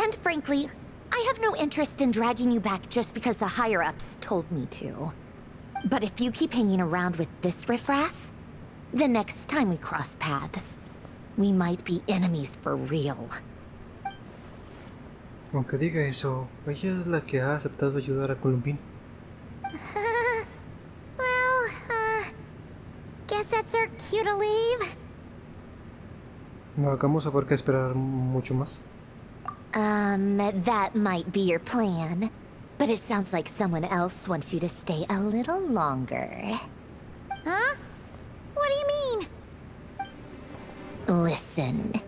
And frankly, I have no interest in dragging you back just because the higher-ups told me to. But if you keep hanging around with this riffraff, the next time we cross paths, we might be enemies for real. Aunque diga eso, ella es la que ha aceptado ayudar a Columbine. Guess that's our cue to leave. No hagamos a por qué esperar mucho más. That might be your plan. But it sounds like someone else wants you to stay a little longer. Huh? What do you mean? Listen.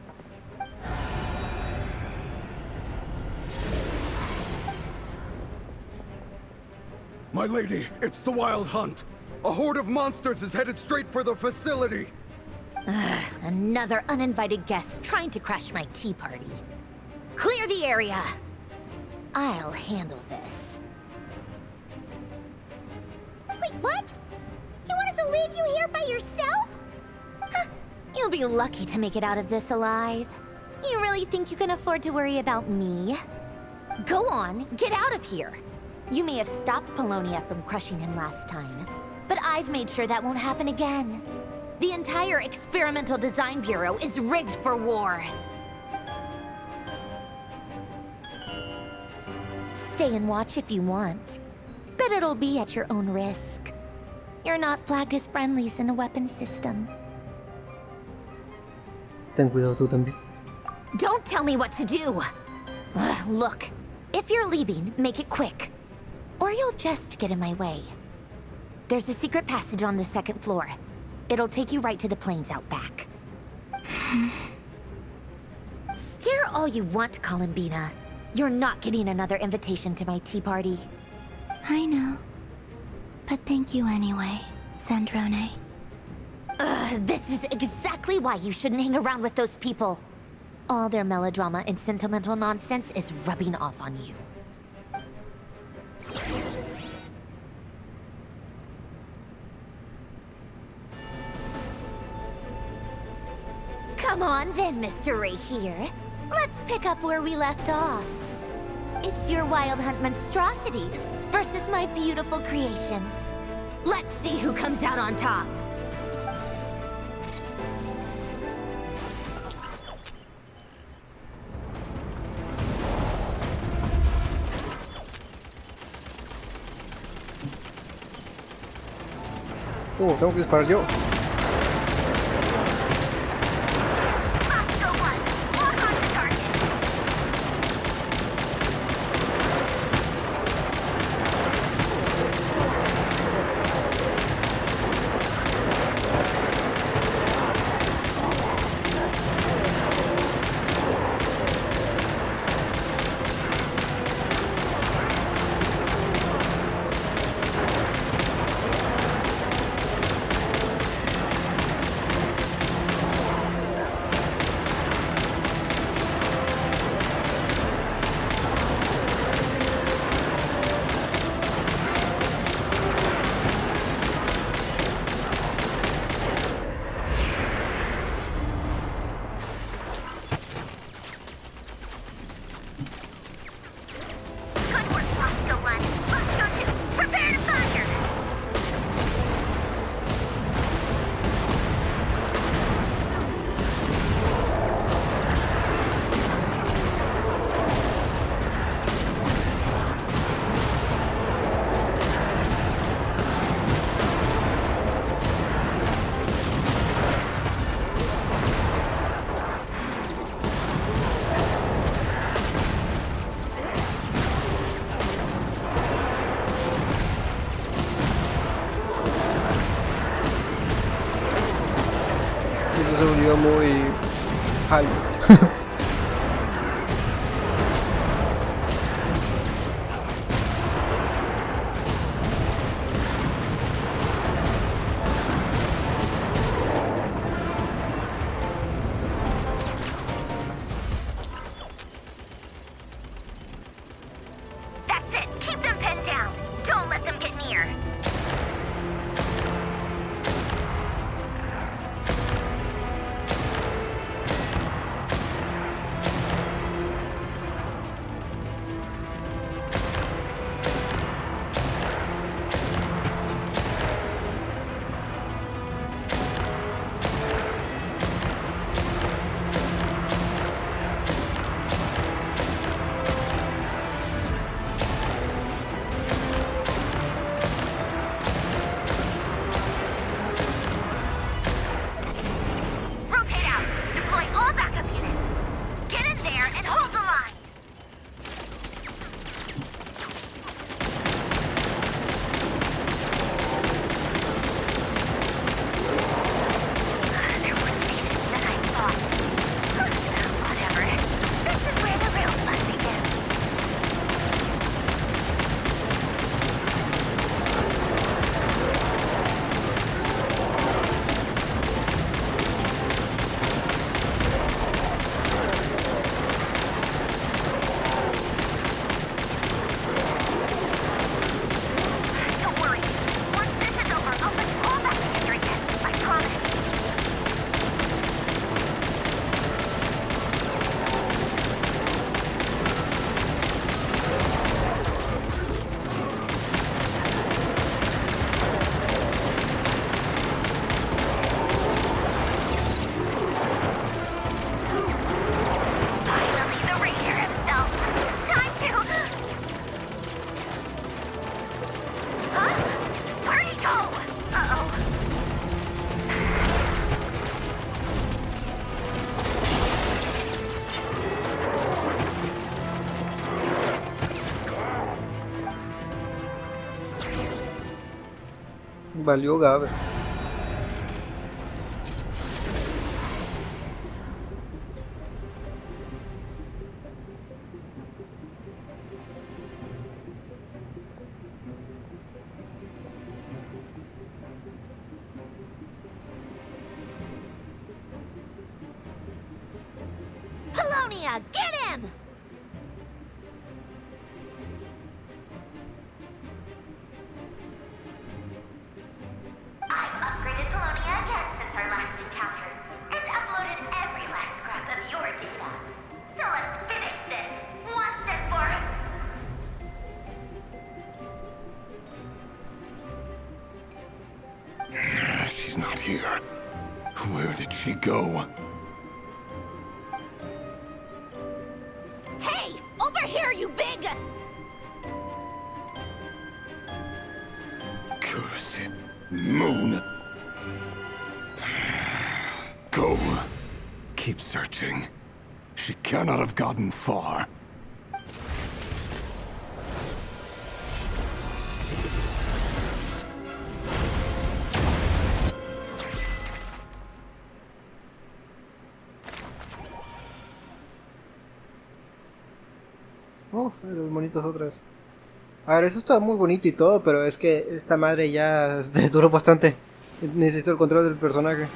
My lady, it's the Wild Hunt. A horde of monsters is headed straight for the facility. Another uninvited guest trying to crash my tea party. Clear the area. I'll handle this. Wait, what? You want us to leave you here by yourself? Huh. You'll be lucky to make it out of this alive. You really think you can afford to worry about me? Go on, get out of here. You may have stopped Polonia from crushing him last time, but I've made sure that won't happen again. The entire Experimental Design Bureau is rigged for war. Stay and watch if you want, but it'll be at your own risk. You're not flagged as friendlies in a weapon system. Ten cuidado tú también. Don't tell me what to do! Look, if you're leaving, make it quick. Or you'll just get in my way. There's a secret passage on the 2nd floor. It'll take you right to the plains out back. Stare all you want, Columbina. You're not getting another invitation to my tea party. I know. But thank you anyway, Sandrone. This is exactly why you shouldn't hang around with those people. All their melodrama and sentimental nonsense is rubbing off on you. Come on then, Mr. Rerir. Let's pick up where we left off. It's your Wild Hunt monstrosities versus my beautiful creations. Let's see who comes out on top. Tengo que disparar yo. Se volvió muy halo. That's it. Keep them pinned down. Don't let them get near. Rotate out. Deploy all backup units. Get in there and hold the line. They're more patient than I thought. Whatever. This is where the real fun begins. Don't worry. Once this is over, I'll put you all back together again. I promise. Finally, the Rerir himself. Time to... Huh? Where'd he go? Uh-oh. Valió Gabe. Polonia, get him! I've upgraded Polonia again since our last encounter, and uploaded every last scrap of your data. So let's finish this, once and for... She's not here. Where did she go? Hey! Over here, you big... Curse it. Moon. Go. Keep searching. She cannot have gotten far. Oh, los monitos otras. A ver, eso está muy bonito y todo, pero es que esta madre ya duró bastante. Necesito el control del personaje.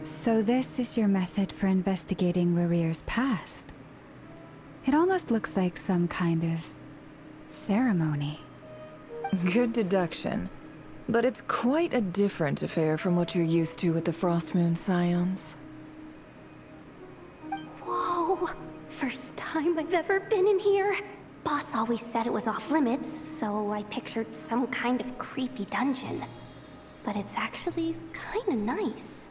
So this is your method for investigating Rerir's past. It almost looks like some kind of ceremony. Good deduction. But it's quite a different affair from what you're used to with the Frostmoon Scions. Whoa! First time I've ever been in here. Boss always said it was off limits, so I pictured some kind of creepy dungeon. But it's actually kinda nice.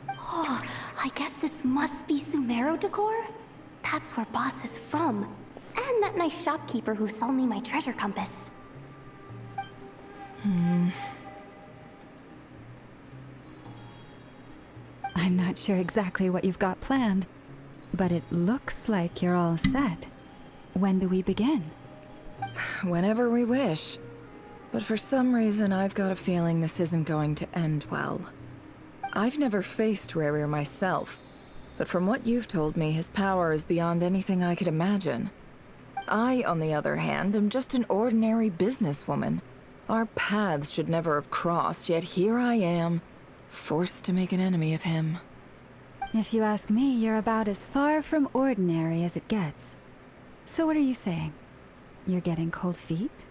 Oh, I guess this must be Sumero decor? That's where Boss is from. And that nice shopkeeper who sold me my treasure compass. I'm not sure exactly what you've got planned, But it looks like you're all set. When do we begin? Whenever we wish. But for some reason, I've got a feeling this isn't going to end well. I've never faced Rerir myself, but from what you've told me, his power is beyond anything I could imagine. I, on the other hand, am just an ordinary businesswoman. Our paths should never have crossed, yet here I am, forced to make an enemy of him. If you ask me, you're about as far from ordinary as it gets. So what are you saying? You're getting cold feet?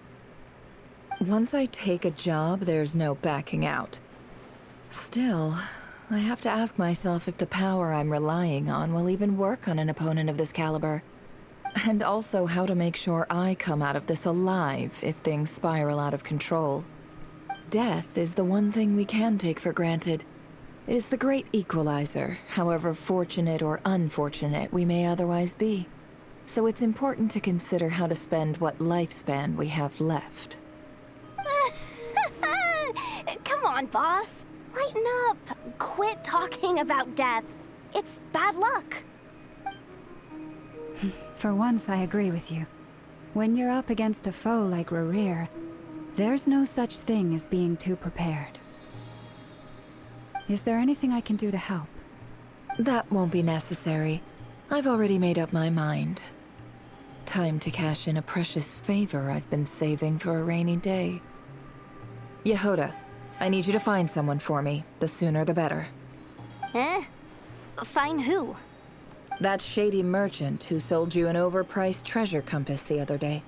Once I take a job, there's no backing out. Still, I have to ask myself if the power I'm relying on will even work on an opponent of this caliber. And also how to make sure I come out of this alive if things spiral out of control. Death is the one thing we can take for granted. It is the great equalizer, however fortunate or unfortunate we may otherwise be. So it's important to consider how to spend what lifespan we have left. Come on, boss. Lighten up. Quit talking about death. It's bad luck. For once, I agree with you. When you're up against a foe like Rerir, there's no such thing as being too prepared. Is there anything I can do to help? That won't be necessary. I've already made up my mind. Time to cash in a precious favor I've been saving for a rainy day. Yehoda, I need you to find someone for me. The sooner the better. Eh? Find who? That shady merchant who sold you an overpriced treasure compass the other day.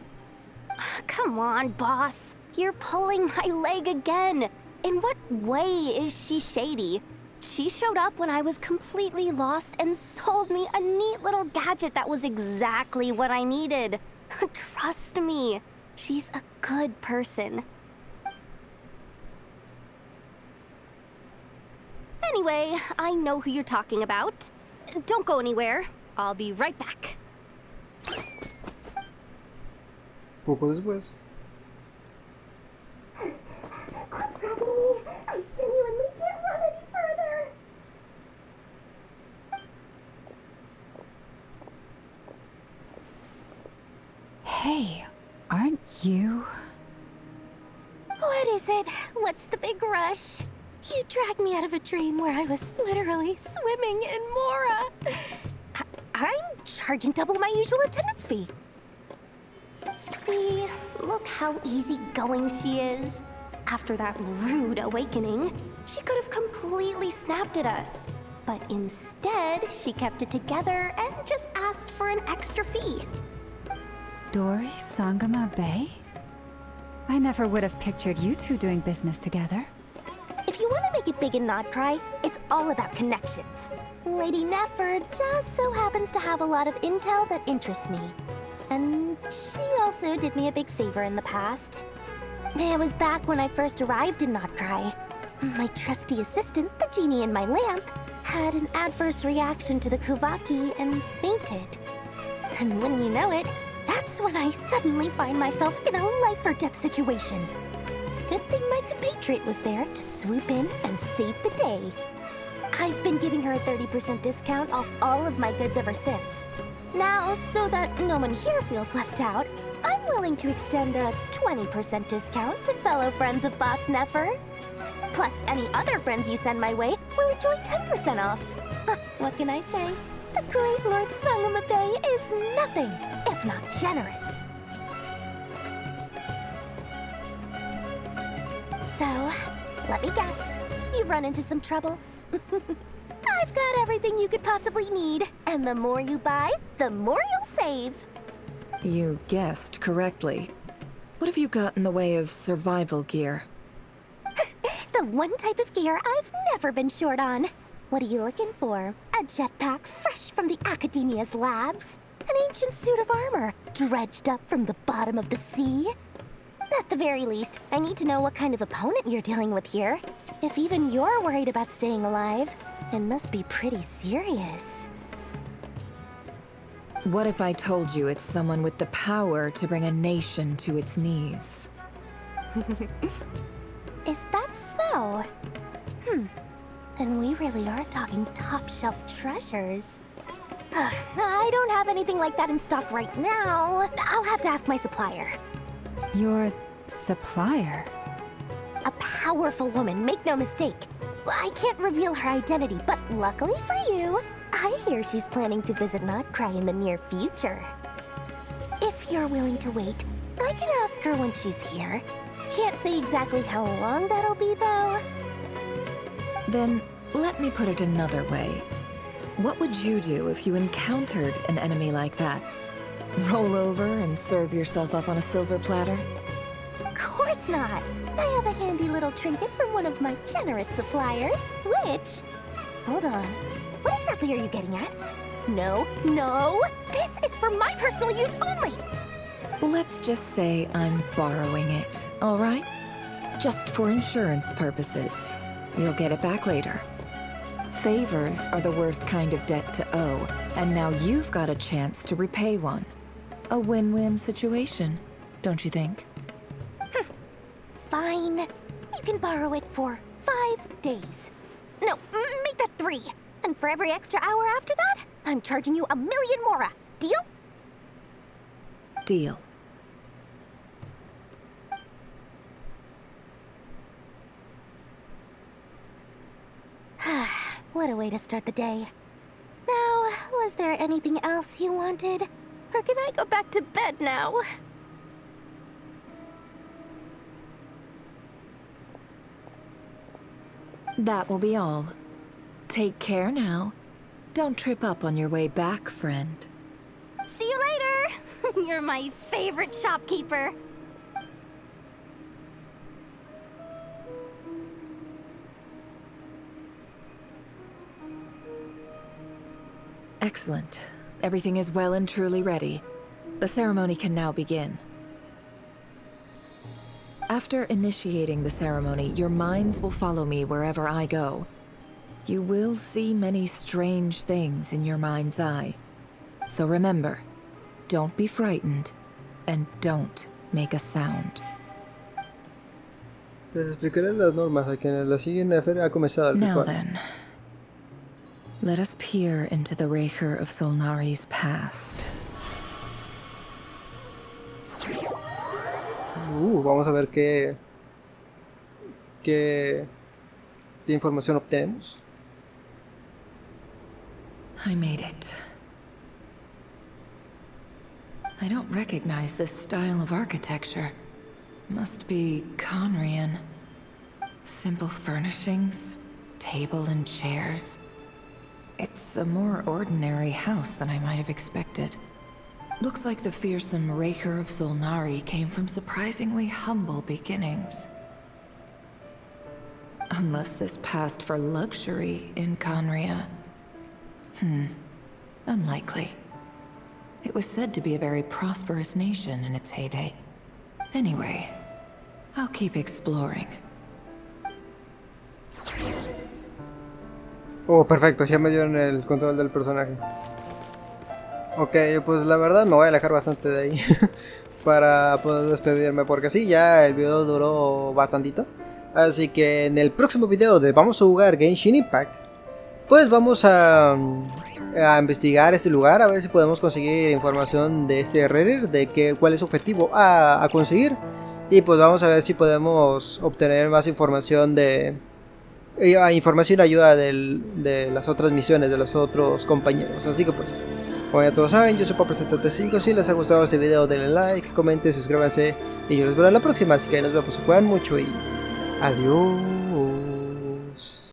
Come on, boss. You're pulling my leg again. In what way is she shady? She showed up when I was completely lost and sold me a neat little gadget that was exactly what I needed. Trust me, she's a good person. Anyway, I know who you're talking about. Don't go anywhere. I'll be right back. Poco después. I genuinely can't run any further. Hey, aren't you? What is it? What's the big rush? You dragged me out of a dream where I was literally swimming in Mora. I'm charging double my usual attendance fee. See, look how easygoing she is. After that rude awakening, she could have completely snapped at us. But instead, she kept it together and just asked for an extra fee. Dori Sangama Bay? I never would have pictured you two doing business together. If you want to make it big and not cry, it's all about connections. Lady Nefer just so happens to have a lot of intel that interests me. And she also did me a big favor in the past. It was back when I first arrived in Not Cry. My trusty assistant, the genie in my lamp, had an adverse reaction to the Kuvaki and fainted. And when you know it, that's when I suddenly find myself in a life-or-death situation. Good thing my compatriot was there to swoop in and save the day. I've been giving her a 30% discount off all of my goods ever since. Now, so that no one here feels left out, I'm willing to extend a 20% discount to fellow friends of Boss Nefer. Plus, any other friends you send my way will enjoy 10% off. What can I say? The great Lord Sangama Bay is nothing if not generous. So, let me guess. You've run into some trouble? I've got everything you could possibly need. And the more you buy, the more you'll save. You guessed correctly. What have you got in the way of survival gear? The one type of gear I've never been short on. What are you looking for? A jetpack fresh from the Academia's labs? An ancient suit of armor dredged up from the bottom of the sea? At the very least, I need to know what kind of opponent you're dealing with here. If even you're worried about staying alive, it must be pretty serious. What if I told you it's someone with the power to bring a nation to its knees? Is that so? Then we really are talking top-shelf treasures. I don't have anything like that in stock right now. I'll have to ask my supplier. Your supplier? A powerful woman, make no mistake. I can't reveal her identity, but luckily for you, I hear she's planning to visit Notcry in the near future. If you're willing to wait, I can ask her when she's here. Can't say exactly how long that'll be, though. Then, let me put it another way. What would you do if you encountered an enemy like that? Roll over and serve yourself up on a silver platter? Of course not. I have a handy little trinket from one of my generous suppliers, which... Hold on. What exactly are you getting at? No, no! This is for my personal use only! Let's just say I'm borrowing it, all right? Just for insurance purposes. You'll get it back later. Favors are the worst kind of debt to owe, and now you've got a chance to repay one. A win-win situation, don't you think? Fine. You can borrow it for 5 days. No, make that 3. And for every extra hour after that, I'm charging you 1,000,000 mora. Deal? Deal. What a way to start the day. Now, was there anything else you wanted? Or can I go back to bed now? That will be all. Take care now. Don't trip up on your way back, friend. See you later! You're my favorite shopkeeper. Excellent. Everything is well and truly ready. The ceremony can now begin. After initiating the ceremony, your minds will follow me wherever I go. You will see many strange things in your mind's eye. So remember, don't be frightened, and don't make a sound. Les explicaré las normas a quienes la siguen. Ha comenzado el Now ritual. then, let us peer into the Rerir of Solnari's past. Vamos a ver qué información obtenemos. I made it. I don't recognize this style of architecture. Must be Conrian. Simple furnishings, table and chairs. It's a more ordinary house than I might have expected. Looks like the fearsome Rerir of Solnari came from surprisingly humble beginnings. Unless this passed for luxury in Conria. Unlikely. It was said to be a very prosperous nation in its heyday. Anyway, I'll keep exploring. Oh, perfecto, ya me dieron el control del personaje. Ok, pues la verdad me voy a alejar bastante de ahí para poder despedirme, porque sí, ya el video duró bastantito. Así que en el próximo video de Vamos a jugar Genshin Impact, pues vamos a investigar este lugar, a ver si podemos conseguir información de este Rerir, de cuál es su objetivo a conseguir. Y pues vamos a ver si podemos obtener más información y ayuda de las otras misiones de los otros compañeros. Así que pues, como ya todos saben, yo soy Popo75. Si les ha gustado este video, denle like, comenten, suscríbanse y yo los veo en la próxima. Así que nos vemos, se cuidan mucho y adiós.